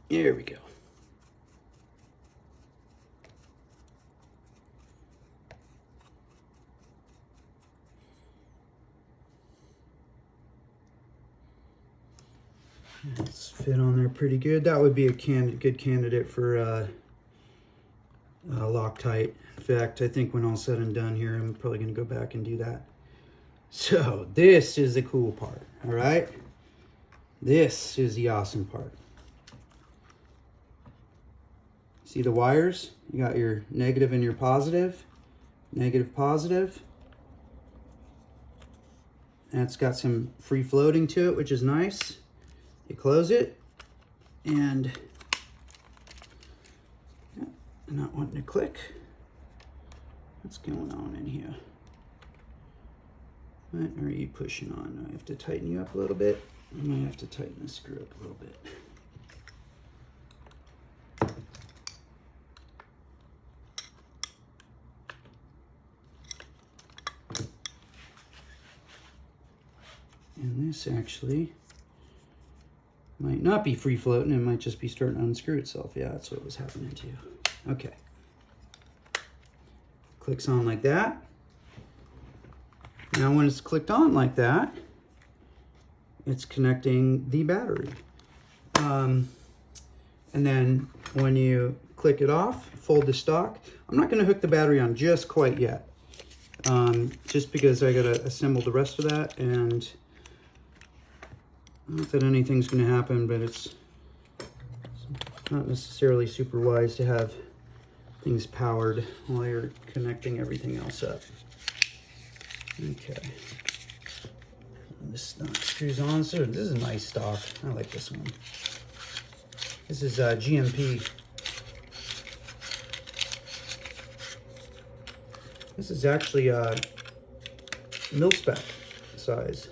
There we go. It's fit on there pretty good. That would be a good candidate for Loctite. In fact, I think when all said and done here, I'm probably going to go back and do that. So this is the cool part, all right? This is the awesome part. See the wires? You got your negative and your positive. Negative, positive. And it's got some free floating to it, which is nice. You close it, and not wanting to click. What's going on in here? What are you pushing on? I have to tighten you up a little bit. I might have to tighten the screw up a little bit. And this actually might not be free floating, it might just be starting to unscrew itself. Yeah, that's what was happening to you. Okay. Clicks on like that. Now when it's clicked on like that, it's connecting the battery. And then when you click it off, fold the stock. I'm not gonna hook the battery on just quite yet. Just because I gotta assemble the rest of that, and not that anything's going to happen, but it's not necessarily super wise to have things powered while you're connecting everything else up. Okay. This stock screws on. So this is a nice stock. I like this one. This is GMP. This is actually mil-spec size.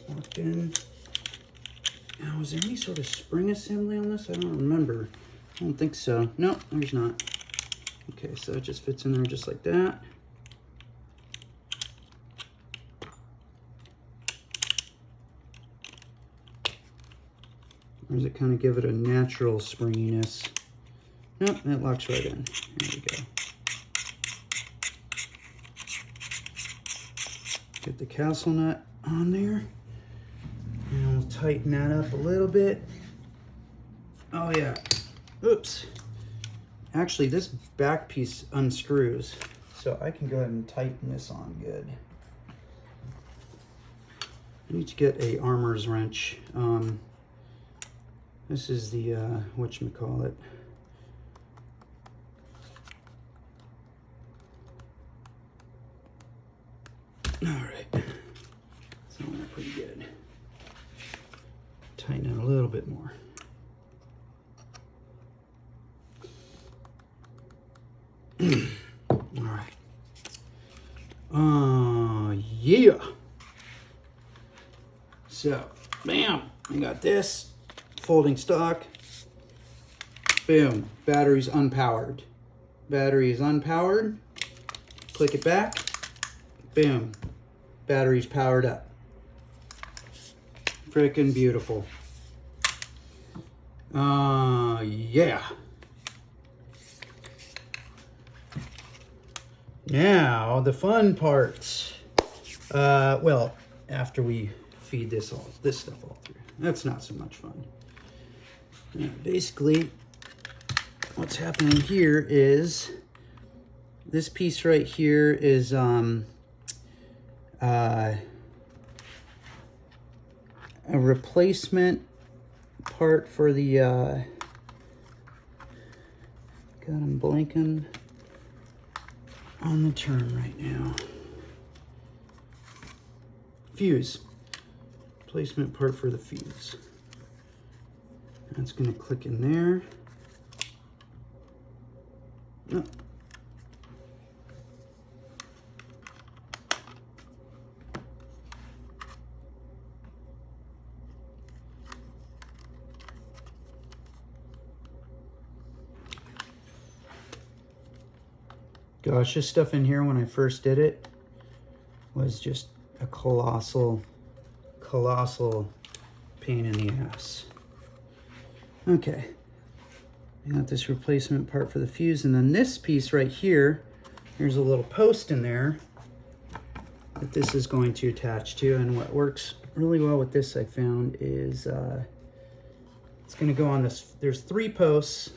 Locked in. Now, is there any sort of spring assembly on this? I don't remember. I don't think so. No, there's not. Okay, so it just fits in there just like that. Or does it kind of give it a natural springiness? Nope, that locks right in. There we go. Get the castle nut on there. And we'll tighten that up a little bit. Oh yeah, oops. Actually, this back piece unscrews, so I can go ahead and tighten this on good. I need to get a armor's wrench. This is the, whatchamacallit. All right, it's on there pretty good. Tighten it a little bit more. All right. Yeah. So, bam, I got this folding stock. Boom, battery's unpowered. Battery is unpowered. Click it back. Boom, battery's powered up. Freaking beautiful. Yeah. Now, the fun parts. Well, after we feed this stuff all through. That's not so much fun. Now, basically, what's happening here is this piece right here is a replacement part for the God, I'm blanking on the term right now. Fuse. Replacement part for the fuse. That's going to click in there. Oh. Gosh, this stuff in here when I first did it was just a colossal pain in the ass. Okay, I got this replacement part for the fuse, and then this piece right here, here's a little post in there that this is going to attach to, and what works really well with this, I found, is it's going to go on this. There's 3 posts.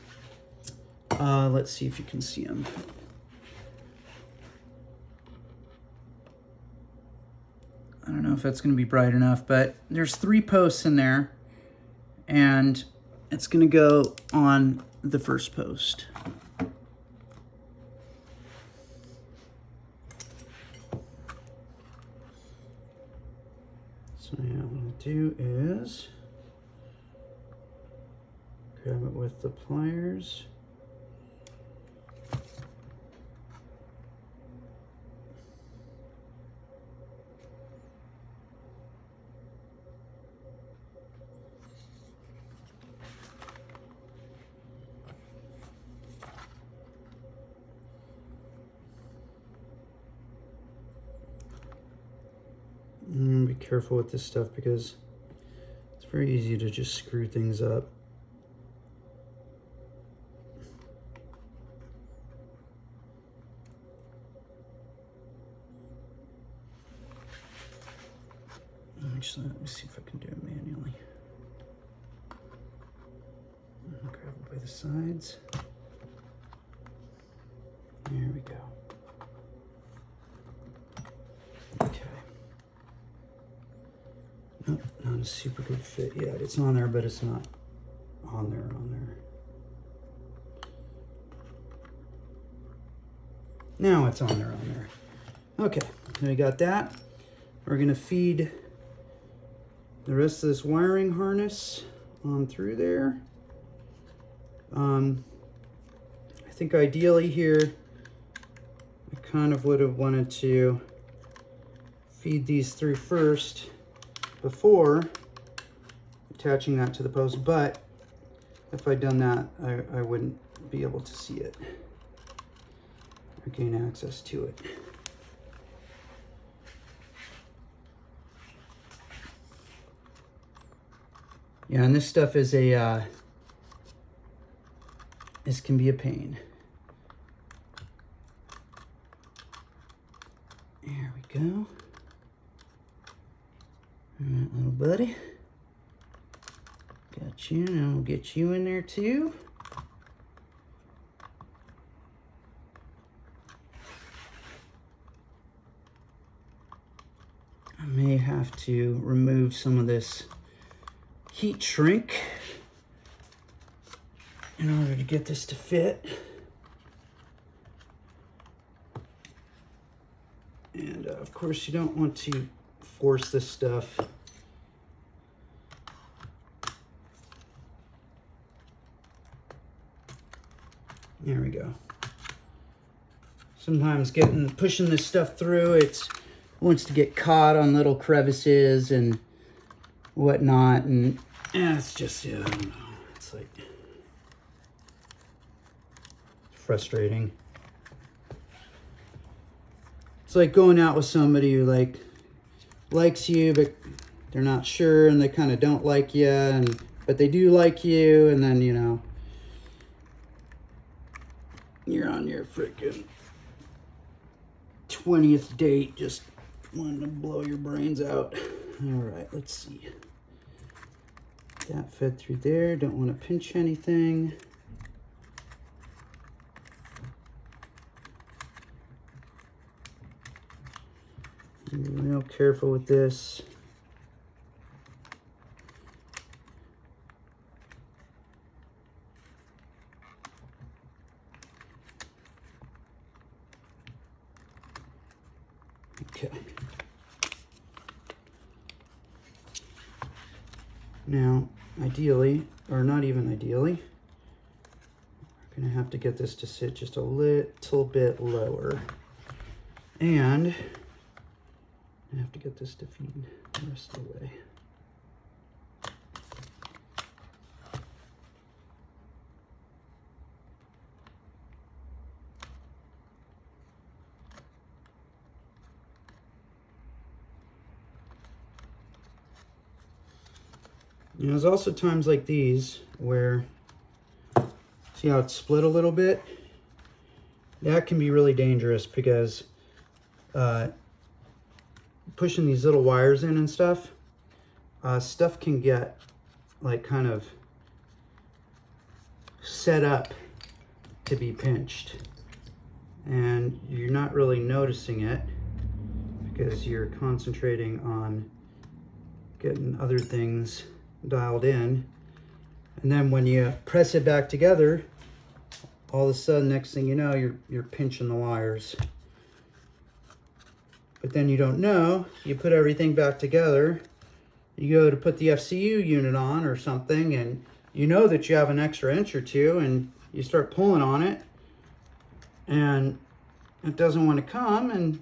Let's see if you can see them. I don't know if that's going to be bright enough, but there's 3 posts in there, and it's going to go on the first post. So yeah, what I'll do is grab it with the pliers. Be careful with this stuff because it's very easy to just screw things up. Actually, let me see if I can do it manually. Grab it by the sides. There we go. Okay. Nope, not a super good fit yet. It's on there, but it's not on there. Now it's on there. Okay, so we got that. We're gonna feed the rest of this wiring harness on through there. I think ideally here, I kind of would have wanted to feed these through first before attaching that to the post, but if I'd done that, I wouldn't be able to see it or gain access to it. Yeah, and this stuff is this can be a pain. There we go. All right, little buddy. Got you, and we'll get you in there too. I may have to remove some of this heat shrink in order to get this to fit. And of course you don't want to force this stuff. There we go. Sometimes pushing this stuff through, it wants to get caught on little crevices and whatnot, and it's just, yeah, I don't know. It's like frustrating. It's like going out with somebody who likes you, but they're not sure, and they kind of don't like you, but they do like you, and then, you know, you're on your freaking 20th date, just wanting to blow your brains out. All right, let's see. That fed through there. Don't want to pinch anything. Be real careful with this. Okay. Now, ideally, or not even ideally, we're going to have to get this to sit just a little bit lower. And I have to get this to feed the rest of the way. You know, there's also times like these where, see how it's split a little bit? That can be really dangerous because pushing these little wires in and stuff, stuff can get like kind of set up to be pinched. And you're not really noticing it because you're concentrating on getting other things dialed in, and then when you press it back together, all of a sudden, next thing you know, you're pinching the wires. But then you don't know. You put everything back together. You go to put the FCU unit on or something, and you know that you have an extra inch or two, and you start pulling on it, and it doesn't want to come, and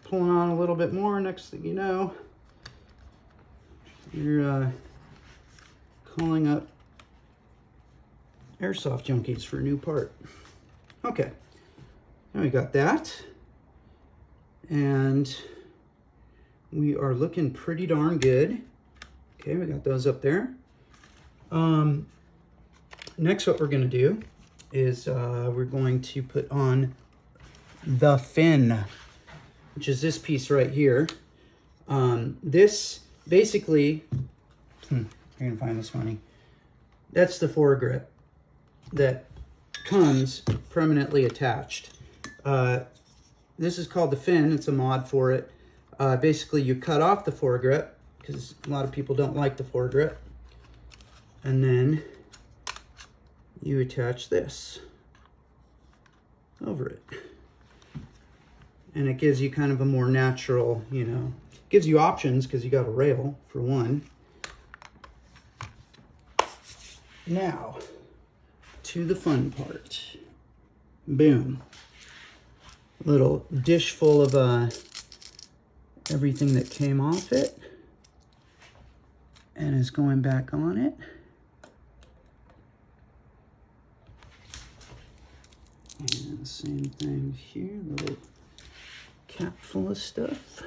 pulling on a little bit more. Next thing you know, you're calling up airsoft junkies for a new part. Okay, now we got that. And we are looking pretty darn good. Okay, we got those up there. Next, what we're gonna do is we're going to put on the fin, which is this piece right here. This basically, you're gonna find this funny. That's the foregrip that comes permanently attached. This is called the fin. It's a mod for it. Basically, you cut off the foregrip because a lot of people don't like the foregrip, and then you attach this over it, and it gives you kind of a more natural, you know, gives you options because you got a rail for one. Now, to the fun part. Boom. Little dish full of everything that came off it and is going back on it. And same thing here, little cap full of stuff.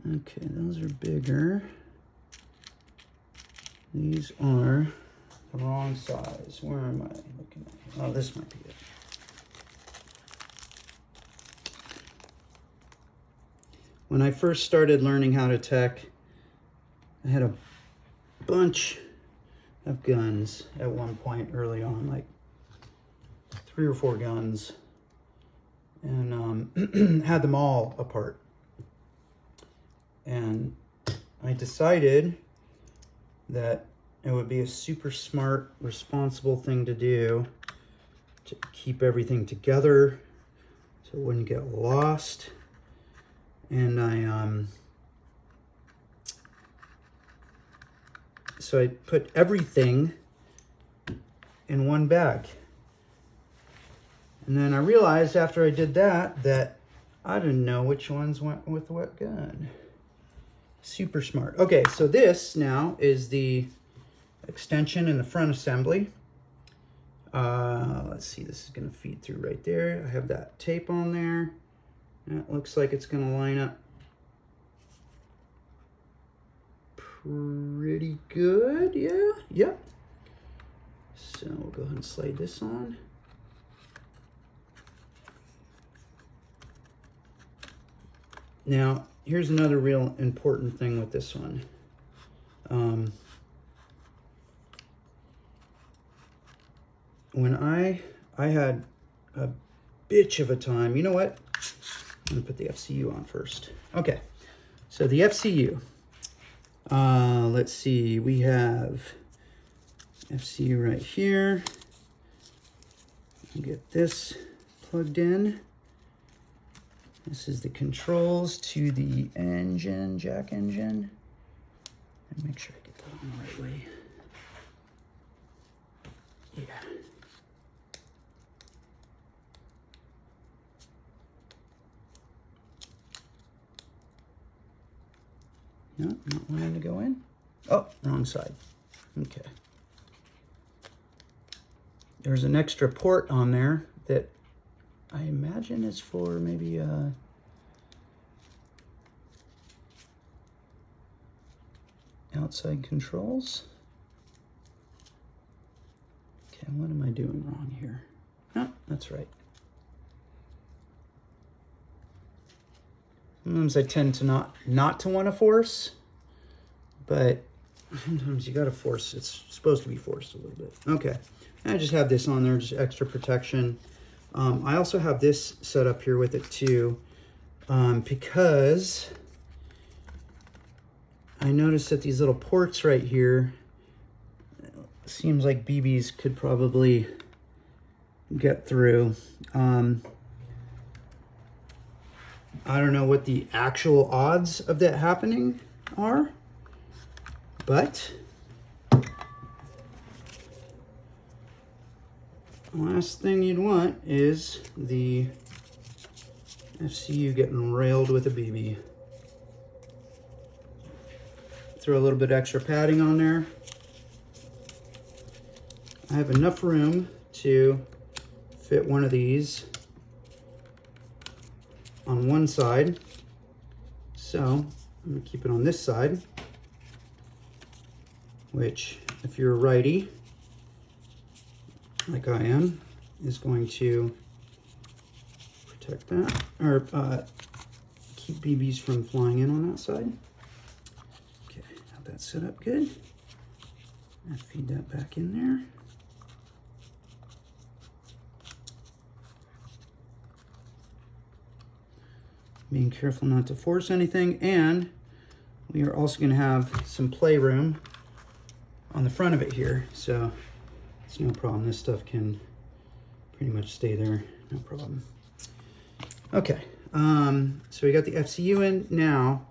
Okay, those are bigger. These are the wrong size. Where am I looking at? Oh, this might be it. When I first started learning how to tech, I had a bunch of guns at one point early on, like 3 or 4 guns. and had them all apart. And I decided that it would be a super smart, responsible thing to do to keep everything together so it wouldn't get lost. And so I put everything in one bag. And then I realized after I did that, that I didn't know which ones went with what gun. Super smart. Okay, so this now is the extension in the front assembly. Let's see, this is gonna feed through right there. I have that tape on there. That looks like it's gonna line up pretty good, yeah, yep. So we'll go ahead and slide this on. Now, here's another real important thing with this one. When I had a bitch of a time, you know what? I'm gonna put the FCU on first. Okay, so the FCU. Let's see, we have FCU right here. I'll get this plugged in. This is the controls to the engine, jack engine. And make sure I get that on the right way. Yeah. No, not wanting to go in. Oh, wrong side. Okay. There's an extra port on there that I imagine is for maybe outside controls. Okay, what am I doing wrong here? No, that's right. Sometimes I tend to not to want to force, but sometimes you gotta force. It's supposed to be forced a little bit. Okay, I just have this on there, just extra protection. I also have this set up here with it too, because I noticed that these little ports right here, seems like BBs could probably get through. I don't know what the actual odds of that happening are, but the last thing you'd want is the FCU getting railed with a BB. Throw a little bit extra padding on there. I have enough room to fit one of these on one side, so I'm gonna keep it on this side, which, if you're a righty like I am, is going to protect that, or keep BBs from flying in on that side. Okay, have that set up good. And feed that back in there. Being careful not to force anything, and we are also going to have some playroom on the front of it here, so it's no problem. This stuff can pretty much stay there, no problem. Okay, so we got the FCU in. Now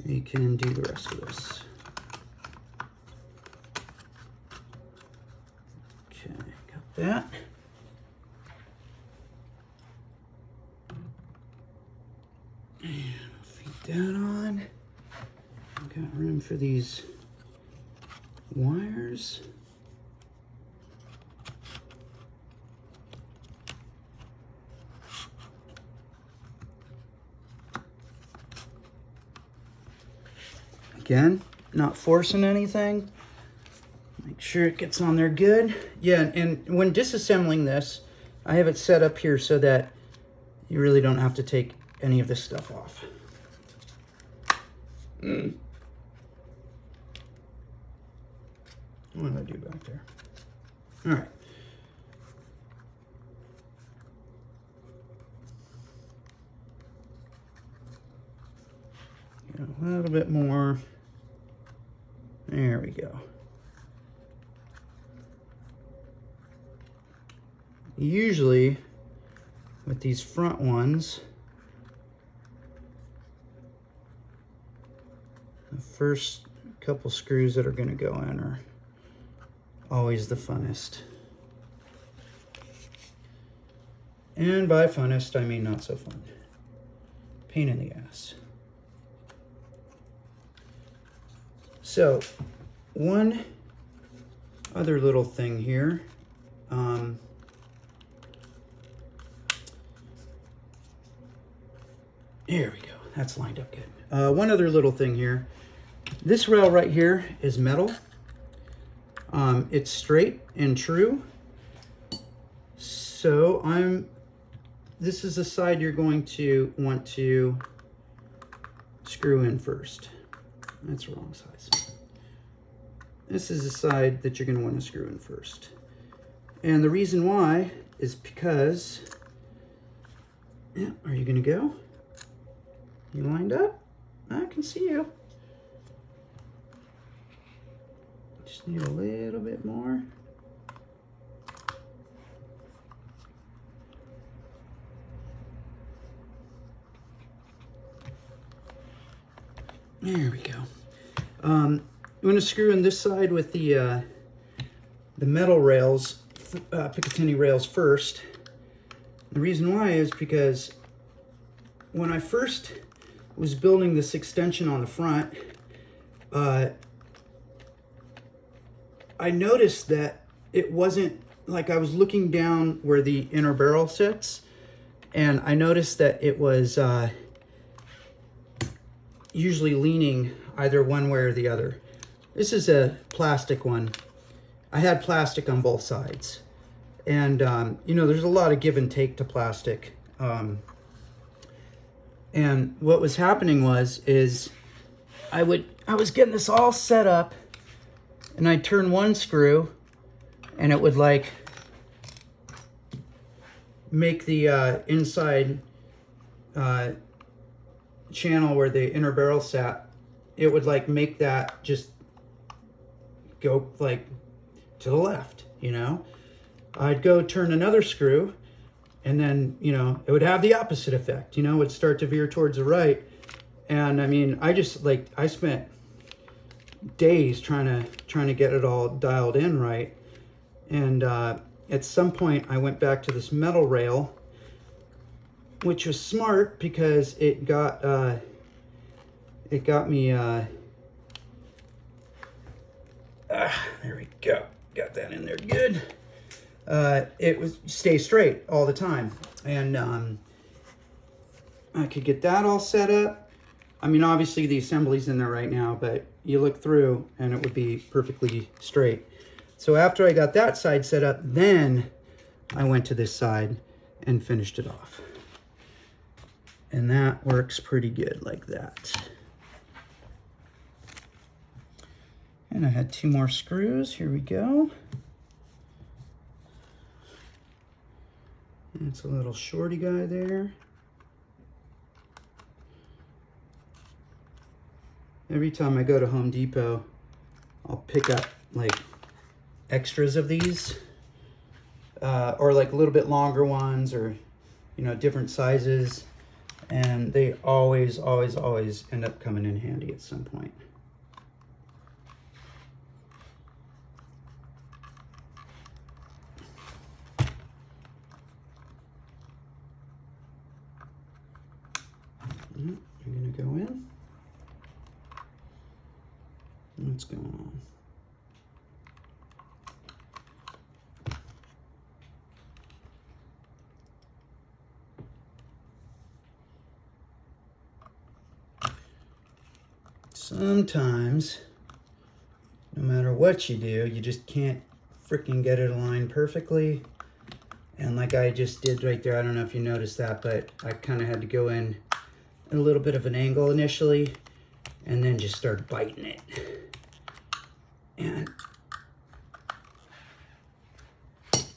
we can do the rest of this. Okay, got that. That on. I've got room for these wires. Again, not forcing anything. Make sure it gets on there good. Yeah, and when disassembling this, I have it set up here so that you really don't have to take any of this stuff off. What do I do back there? All right. A little bit more. There we go. Usually with these front ones, the first couple screws that are going to go in are always the funnest. And by funnest, I mean not so fun. Pain in the ass. So, one other little thing here. There we go. That's lined up good. One other little thing here. This rail right here is metal. It's straight and true. So this is the side you're going to want to screw in first. That's the wrong size. This is the side that you're going to want to screw in first. And the reason why is because, yeah, are you going to go? You lined up? I can see you. Just need a little bit more. There we go. I'm going to screw in this side with the metal rails, Picatinny rails first. The reason why is because when I first was building this extension on the front, I noticed that it wasn't, like I was looking down where the inner barrel sits, and I noticed that it was usually leaning either one way or the other. This is a plastic one. I had plastic on both sides. And, you know, there's a lot of give and take to plastic. And what was happening is I was getting this all set up, and I'd turn one screw, and it would like make the inside channel where the inner barrel sat, it would like make that just go like to the left, you know? I'd go turn another screw, and then, you know, it would have the opposite effect, you know, it would start to veer towards the right. And I mean, I spent days trying to get it all dialed in right. And at some point I went back to this metal rail, which was smart because it got me there we go, got that in there good. It was stay straight all the time, and I could get that all set up. I mean, obviously the assembly's in there right now, but you look through and it would be perfectly straight. So after I got that side set up, then I went to this side and finished it off. And that works pretty good like that. And I had 2 more screws. Here we go. It's a little shorty guy there. Every time I go to Home Depot, I'll pick up like extras of these, or like a little bit longer ones, or, you know, different sizes. And they always end up coming in handy at some point. You're gonna go in. What's going on? Sometimes, no matter what you do, you just can't freaking get it aligned perfectly. And like I just did right there, I don't know if you noticed that, but I kind of had to go in at a little bit of an angle initially, and then just start biting it. And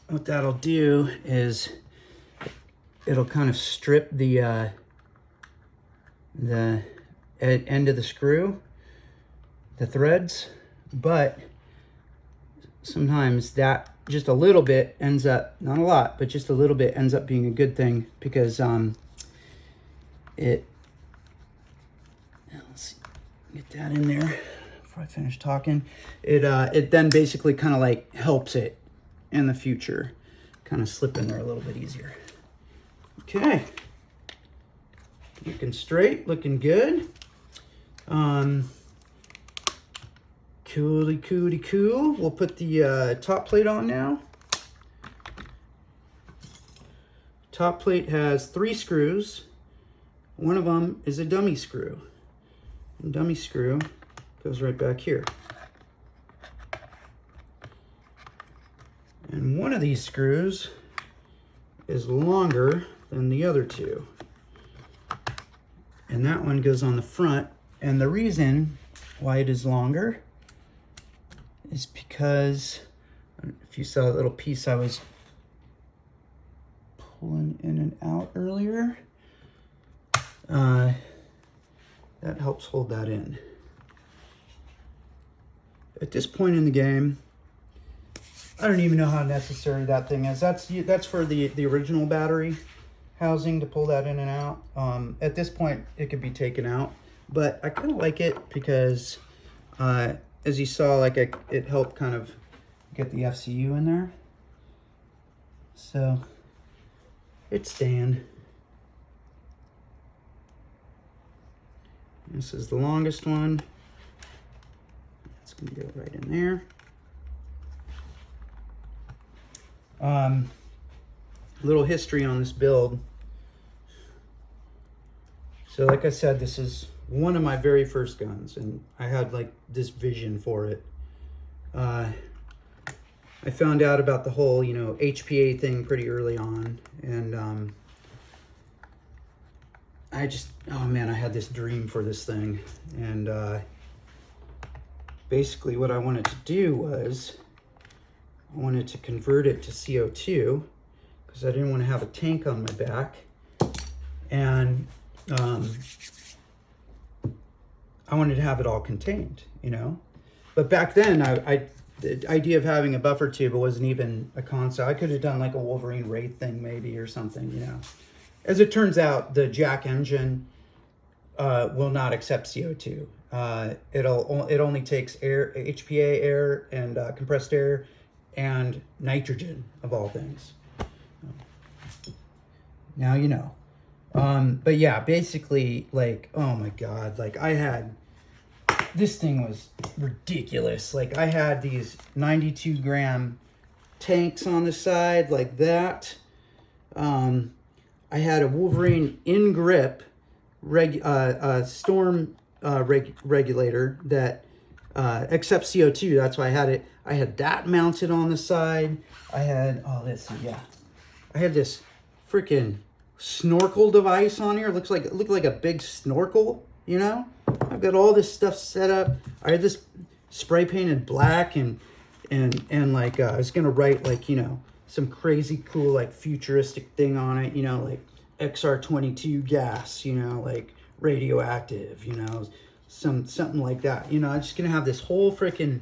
what that'll do is it'll kind of strip the end of the screw, the threads, but sometimes that just a little bit ends up, not a lot, but just a little bit ends up being a good thing, because let's see, get that in there before I finish talking. It then basically kind of like helps it in the future kind of slip in there a little bit easier. Okay, looking straight, looking good. Cooly cooly cool. We'll put the top plate on now. Top plate has 3 screws. One of them is a dummy screw. And dummy screw goes right back here. And one of these screws is longer than the other 2. And that one goes on the front. And the reason why it is longer is because, if you saw that little piece I was pulling in and out earlier, that helps hold that in. At this point in the game, I don't even know how necessary that thing is. That's for the original battery housing to pull that in and out. At this point, it could be taken out, but I kind of like it because, as you saw, like it helped kind of get the FCU in there. So it's staying. This is the longest one. It's gonna go right in there. Little history on this build. So like I said, this is one of my very first guns, and I had like this vision for it. I found out about the whole, HPA thing pretty early on, and oh man, I had this dream for this thing. And basically what I wanted to do was I wanted to convert it to CO2 because I didn't want to have a tank on my back. And I wanted to have it all contained, But back then, the idea of having a buffer tube wasn't even a concept. I could have done like a Wolverine Wraith thing maybe or something, As it turns out, the Jack engine will not accept CO2. It only takes air, HPA air, and compressed air, and nitrogen, of all things. Now you know. But yeah, basically, like, oh my God, like this thing was ridiculous. Like I had these 92 gram tanks on the side like that. I had a Wolverine in grip storm regulator that accepts CO2. That's why I had it. I had that mounted on the side. I had, I had this freaking snorkel device on here. It looked like a big snorkel, I've got all this stuff set up. I had this spray painted black, and like I was gonna write like some crazy cool like futuristic thing on it, like XR22 gas, like radioactive, something like that. I'm just gonna have this whole freaking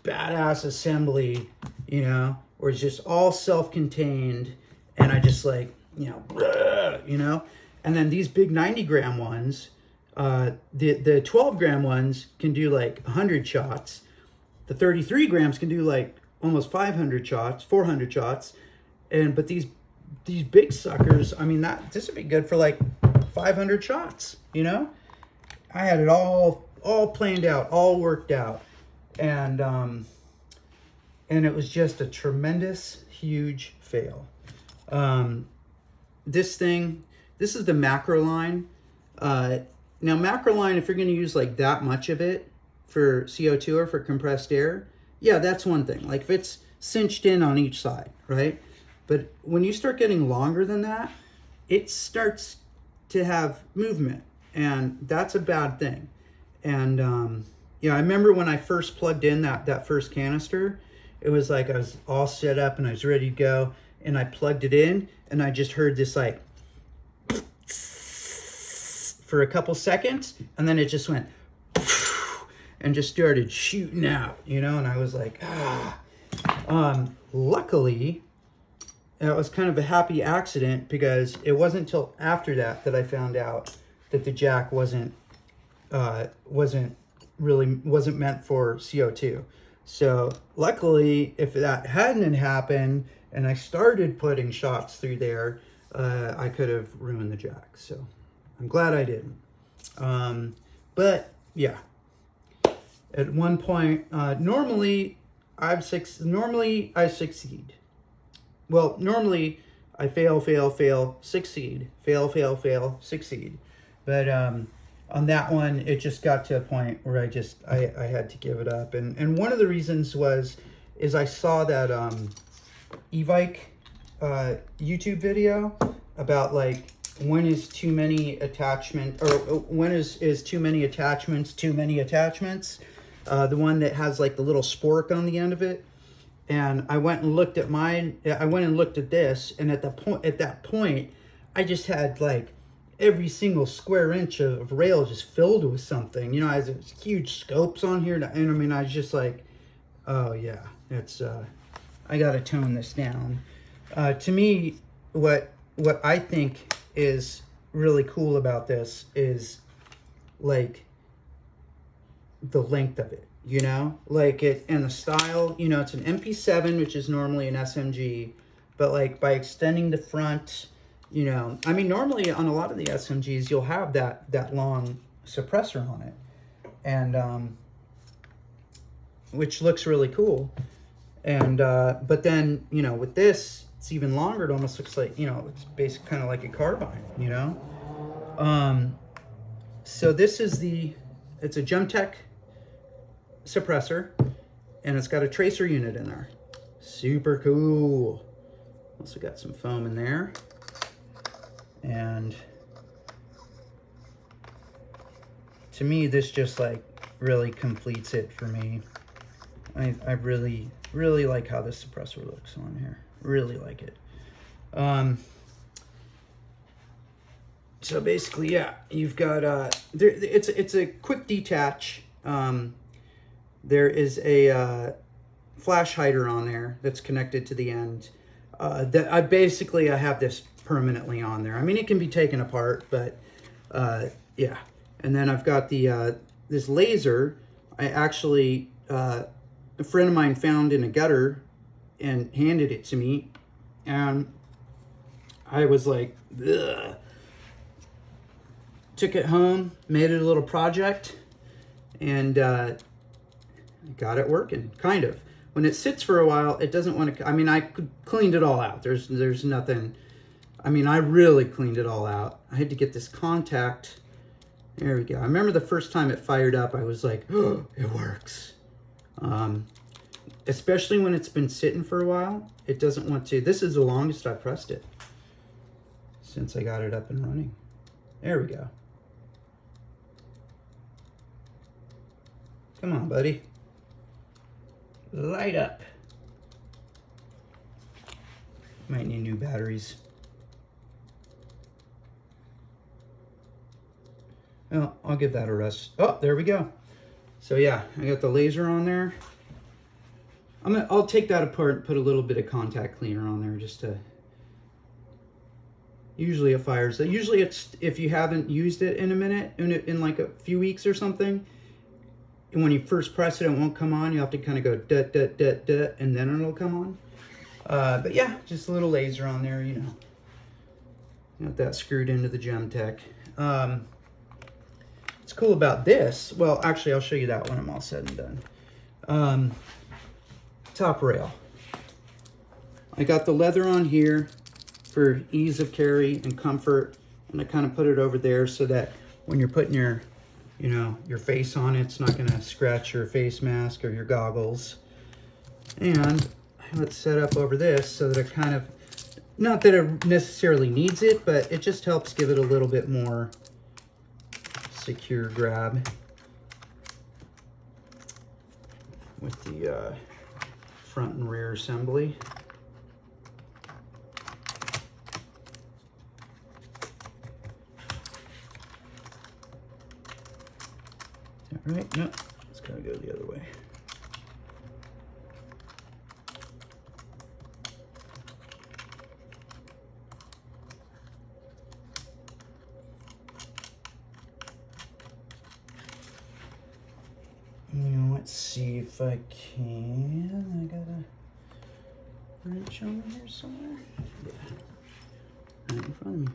badass assembly, where it's just all self-contained, and I just like, and then these big 90 gram ones, the 12 gram ones can do like 100 shots. The 33 grams can do like almost 500 shots, 400 shots. But these big suckers, I mean, this would be good for like 500 shots, I had it all planned out, all worked out. And it was just a tremendous, huge fail. This is the macro line. Now macro line, if you're going to use like that much of it for CO2 or for compressed air, yeah, that's one thing. Like if it's cinched in on each side, right? But when you start getting longer than that, it starts to have movement, and that's a bad thing. And I remember when I first plugged in that first canister, it was like I was all set up and I was ready to go, and I plugged it in, and I just heard this like for a couple seconds, and then it just went and just started shooting out, you know, and I was like, ah. Luckily, it was kind of a happy accident, because it wasn't until after that that I found out that the jack wasn't meant for CO2. So luckily, if that hadn't happened and I started putting shots through there, I could have ruined the jack. So I'm glad I didn't. But yeah, at one point, normally I succeed. Well, normally I fail, succeed, fail, succeed. But on that one, it just got to a point where I had to give it up. And one of the reasons is I saw that e-bike YouTube video about like when is too many attachment, or when is too many attachments too many attachments. The one that has like the little spork on the end of it. And I went and looked at mine. I went and looked at this, and at that point, I just had like every single square inch of rail just filled with something. You know, I had huge scopes on here, and I mean, I was just like, oh yeah, it's I gotta tone this down. To me, what I think is really cool about this is like the length of it, you know, like it, and the style, you know, it's an MP7, which is normally an SMG, but like by extending the front, you know, I mean, normally on a lot of the SMGs, you'll have that long suppressor on it, and which looks really cool. And but then, you know, with this, it's even longer. It almost looks like, you know, it's basically kind of like a carbine, you know. So this is it's a Gemtech suppressor, and it's got a tracer unit in there. Super cool. Also got some foam in there, and to me, this just like really completes it for me. I really like how this suppressor looks on here. Really like it. So basically, yeah, you've got it's a quick detach. There is a flash hider on there that's connected to the end. That I have this permanently on there. I mean, it can be taken apart, but yeah. And then I've got the this laser. I actually a friend of mine found in a gutter and handed it to me, and I was like, ugh. Took it home, made it a little project, and got it working, kind of. When it sits for a while, it doesn't want to, I mean, I cleaned it all out. There's nothing, I mean, I really cleaned it all out. I had to get this contact. There we go. I remember the first time it fired up, I was like, oh, it works. Especially when it's been sitting for a while, it doesn't want to. This is the longest I pressed it since I got it up and running. There we go. Come on, buddy. Light up. Might need new batteries. Well, I'll give that a rest. Oh, there we go. So yeah, I got the laser on there. I'll take that apart and put a little bit of contact cleaner on there just to. Usually it fires. Usually it's, if you haven't used it in a minute, in like a few weeks or something, and when you first press it, it won't come on. You have to kind of go da da da da, and then it'll come on. But yeah, just a little laser on there, you know. Got that screwed into the Gemtech. What's cool about this, well, actually, I'll show you that when I'm all said and done. Top rail. I got the leather on here for ease of carry and comfort, and I kind of put it over there so that when you're putting your, you know, your face on it, it's not going to scratch your face mask or your goggles. And I have it set up over this so that it kind of, not that it necessarily needs it, but it just helps give it a little bit more secure grab with the front and rear assembly. Is that right? No, it's gotta go the other way. Let's see if I can. I got a wrench on here somewhere. Yeah, right in front of me.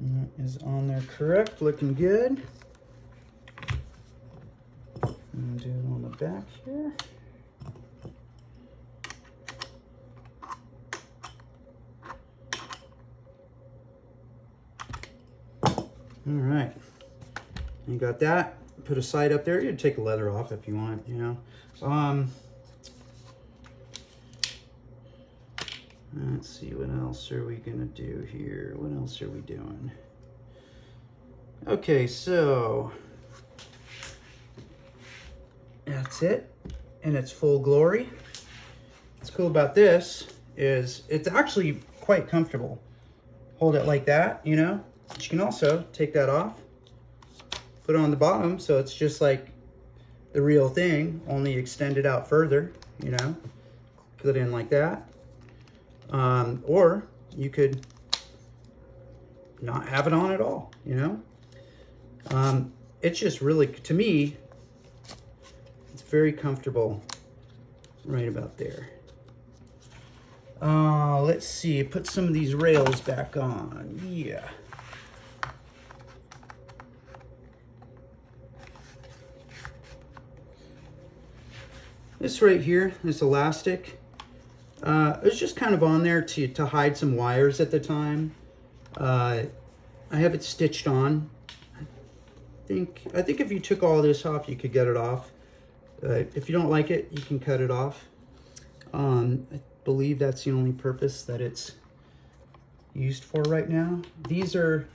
And that is on there correct, looking good. And do it on the back here. All right, you got that. Put a side up there. You can take the leather off if you want, you know. Let's see, what else are we gonna do here? What else are we doing? Okay, so that's it in its full glory. What's cool about this is it's actually quite comfortable. Hold it like that, you know. But you can also take that off, put it on the bottom, so it's just like the real thing, only extended out further, you know. Put it in like that. Or you could not have it on at all, you know. It's just really, to me, it's very comfortable right about there. Let's see, put some of these rails back on. Yeah. This right here, this elastic, it was just kind of on there to hide some wires at the time. I have it stitched on. I think if you took all this off, you could get it off. If you don't like it, you can cut it off. I believe that's the only purpose that it's used for right now. These are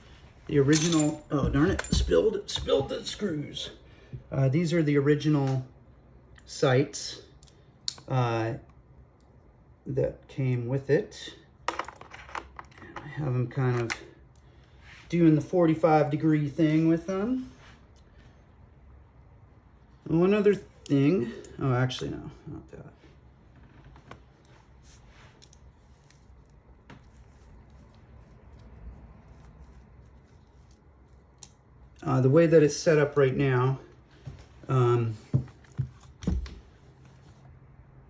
the original, oh darn it, spilled the screws. These are the original sights that came with it. And I have them kind of doing the 45-degree thing with them. One other thing, oh actually no, not that. The way that it's set up right now,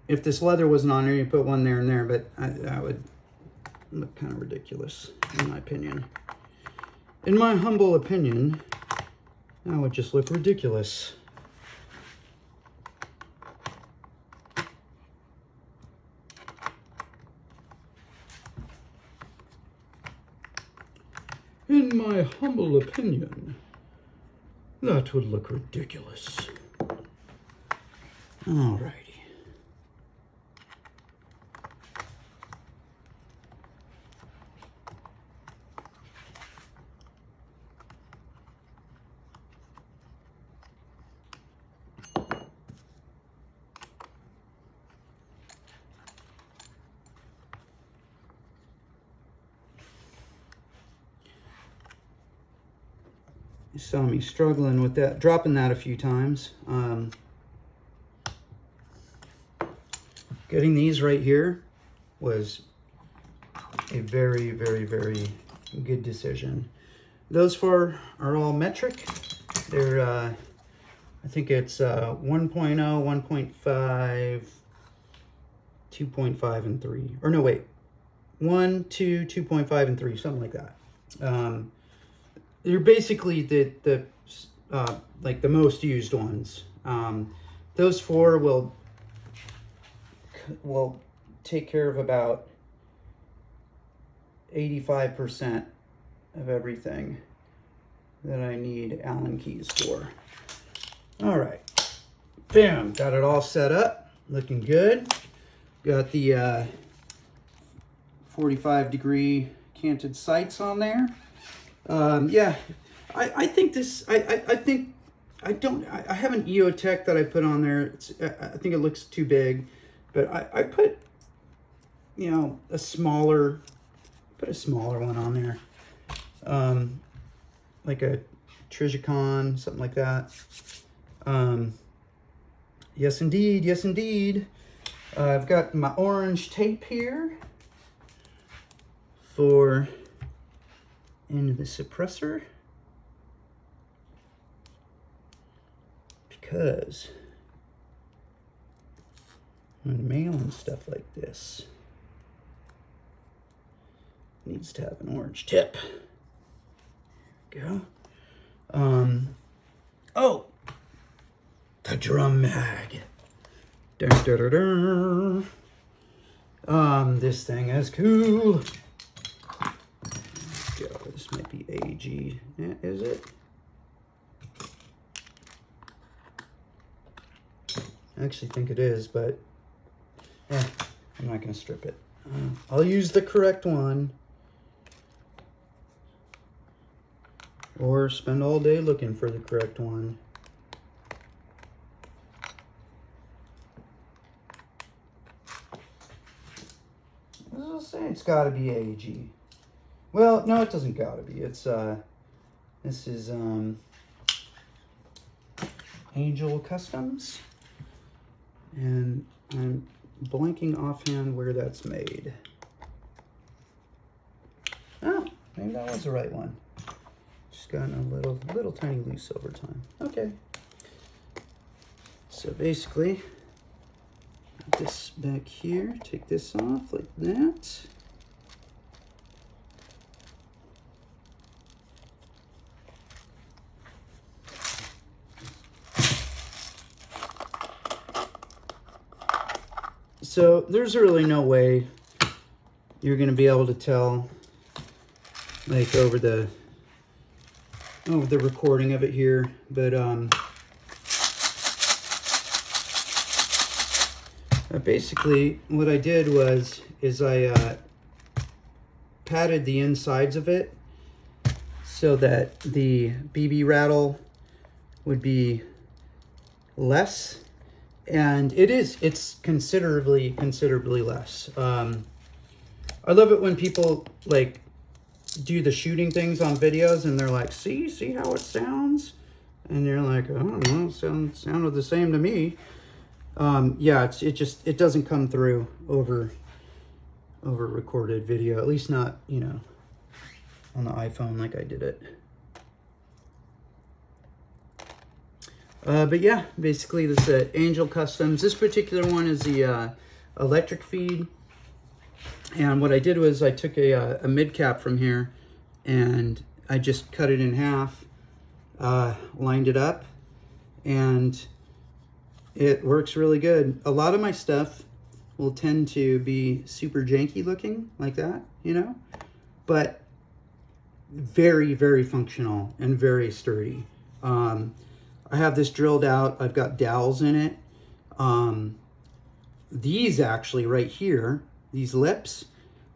if this leather wasn't on there, you put one there and there, but that would look kind of ridiculous, in my opinion. In my humble opinion, that would just look ridiculous. In my humble opinion, that would look ridiculous. Alrighty. You saw me struggling with that, dropping that a few times. Getting these right here was a very, very, very good decision. Those four are all metric. They're, I think it's 1.0, 1.5, 2.5, and 3. Or no, wait. 1, 2, 2.5, and 3, something like that. They're basically the like the most used ones. Those four will take care of about 85% of everything that I need Allen keys for. All right, bam, got it all set up, looking good. Got the 45-degree canted sights on there. Yeah, I think this, I think, I have an EOTech that I put on there. I think it looks too big, but I put, you know, put a smaller one on there. Like a Trijicon, something like that. Yes, indeed. Yes, indeed. I've got my orange tape here for into the suppressor, because when mailing stuff like this, it needs to have an orange tip. There we go. Oh, the drum mag. Dun, dun, dun, dun. This thing is cool. Go. This might be AG. Yeah, is it? I actually think it is, but I'm not going to strip it. I'll use the correct one, or spend all day looking for the correct one. I'll say it's got to be AG. Well, no, it doesn't got to be. It's this is Angel Customs, and I'm blanking offhand where that's made. Oh, maybe that was the right one. Just gotten a little tiny loose over time. Okay. So basically, this back here, take this off like that. So there's really no way you're going to be able to tell, like, over the recording of it here, but basically what I did is I padded the insides of it so that the BB rattle would be less, and it's considerably less. I love it when people like do the shooting things on videos and they're like, see how it sounds, and you're like, I don't know, it sounded the same to me. Yeah, it doesn't come through over recorded video, at least not, you know, on the iPhone like I did it. But yeah, basically this Angel Customs. This particular one is the electric feed. And what I did was I took a mid cap from here and I just cut it in half, lined it up, and it works really good. A lot of my stuff will tend to be super janky looking like that, you know, but very, very functional and very sturdy. I have this drilled out. I've got dowels in it. These actually right here, these lips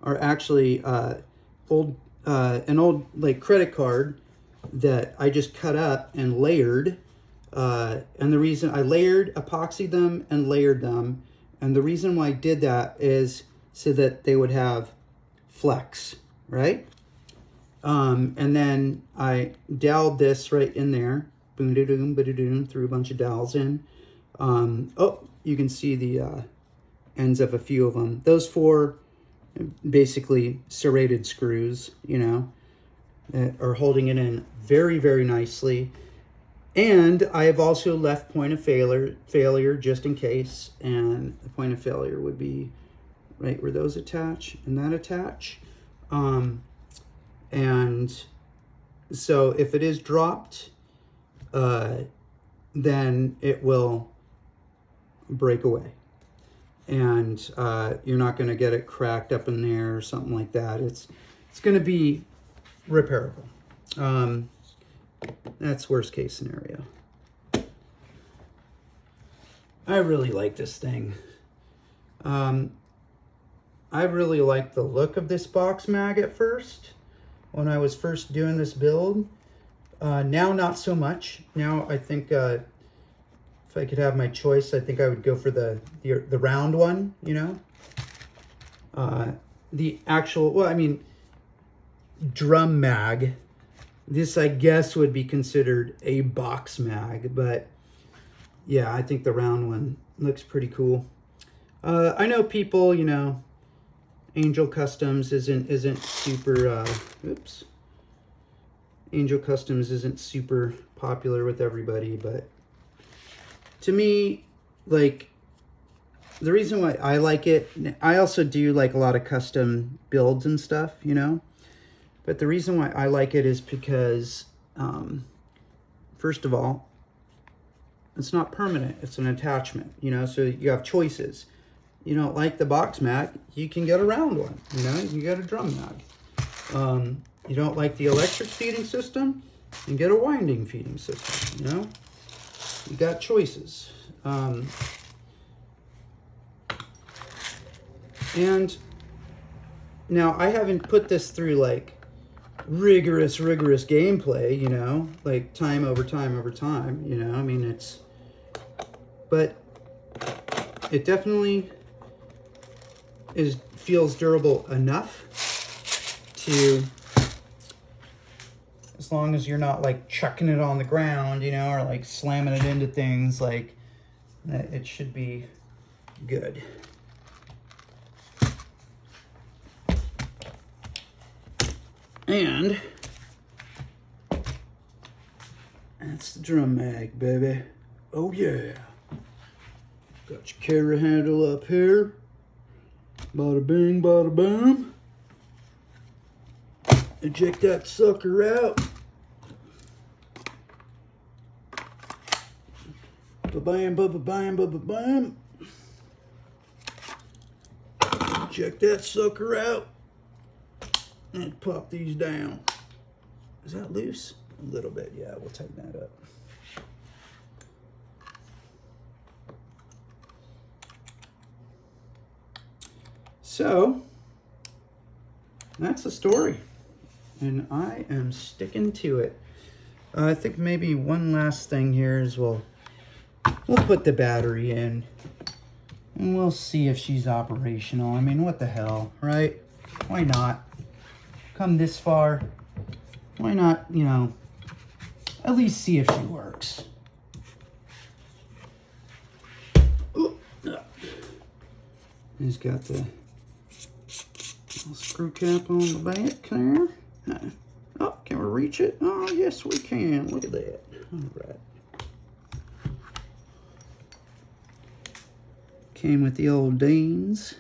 are actually an old like credit card that I just cut up and layered. And the reason I epoxied them and layered them, and the reason why I did that is so that they would have flex, right? And then I doweled this right in there, boom, da doom, ba doom, threw a bunch of dowels in. Oh, you can see the ends of a few of them. Those 4 basically serrated screws, you know, that are holding it in very, very nicely. And I have also left point of failure just in case, and the point of failure would be right where those attach and that attach. And so if it is dropped, then it will break away, and you're not going to get it cracked up in there or something like that. It's going to be repairable. That's worst case scenario. I really like this thing. I really liked the look of this box mag at first, when I was first doing this build. Now, not so much. Now, I think if I could have my choice, I think I would go for the round one, you know? The actual, well, I mean, drum mag. This, I guess, would be considered a box mag, but yeah, I think the round one looks pretty cool. I know people, you know, Angel Customs isn't super, oops. Angel Customs isn't super popular with everybody, but to me, like, the reason why I like it, I also do like a lot of custom builds and stuff, you know, but the reason why I like it is because, first of all, it's not permanent, it's an attachment, you know, so you have choices. You don't like the box mag, you can get a round one, you know, you can get a drum mag. You don't like the electric feeding system, you can get a winding feeding system, you know? You got choices. And now I haven't put this through like rigorous gameplay, you know, like time over time, you know, I mean, it's, but it definitely feels durable enough to, as long as you're not like chucking it on the ground, you know, or like slamming it into things, like it should be good. And that's the drum mag, baby. Oh yeah. Got your carry handle up here. Bada bing, bada boom. Eject that sucker out. Ba-bam, ba-ba-bam, ba-ba-bam. Eject that sucker out. And pop these down. Is that loose? A little bit, yeah, we'll tighten that up. So, that's the story. And I am sticking to it. I think maybe one last thing here is we'll put the battery in. And we'll see if she's operational. I mean, what the hell, right? Why not? Come this far. Why not, you know, at least see if she works. Ooh. He's got the little screw cap on the back there. Oh, can we reach it? Oh, yes, we can. Look at that. All right. Came with the old Deans.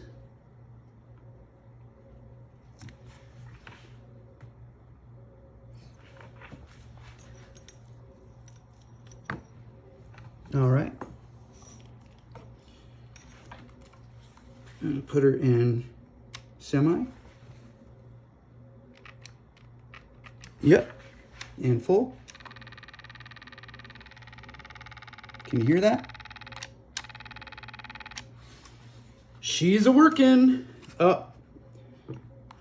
All right. And put her in semi. Yep. In full. Can you hear that? She's a working. Oh.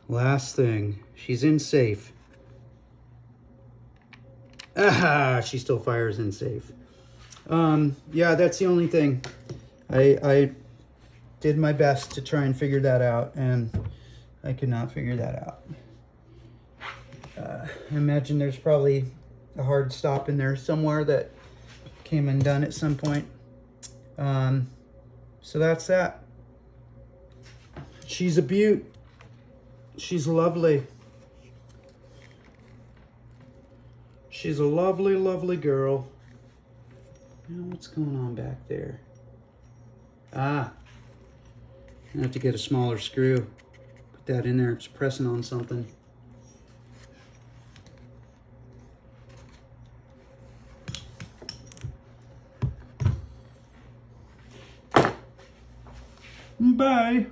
Last thing. She's in safe. Ah, she still fires in safe. Yeah, that's the only thing. I did my best to try and figure that out, and I could not figure that out. I imagine there's probably a hard stop in there somewhere that came undone at some point. So that's that. She's a beaut. She's lovely. She's a lovely, lovely girl. Now what's going on back there? Ah, I have to get a smaller screw. Put that in there, it's pressing on something. Bye.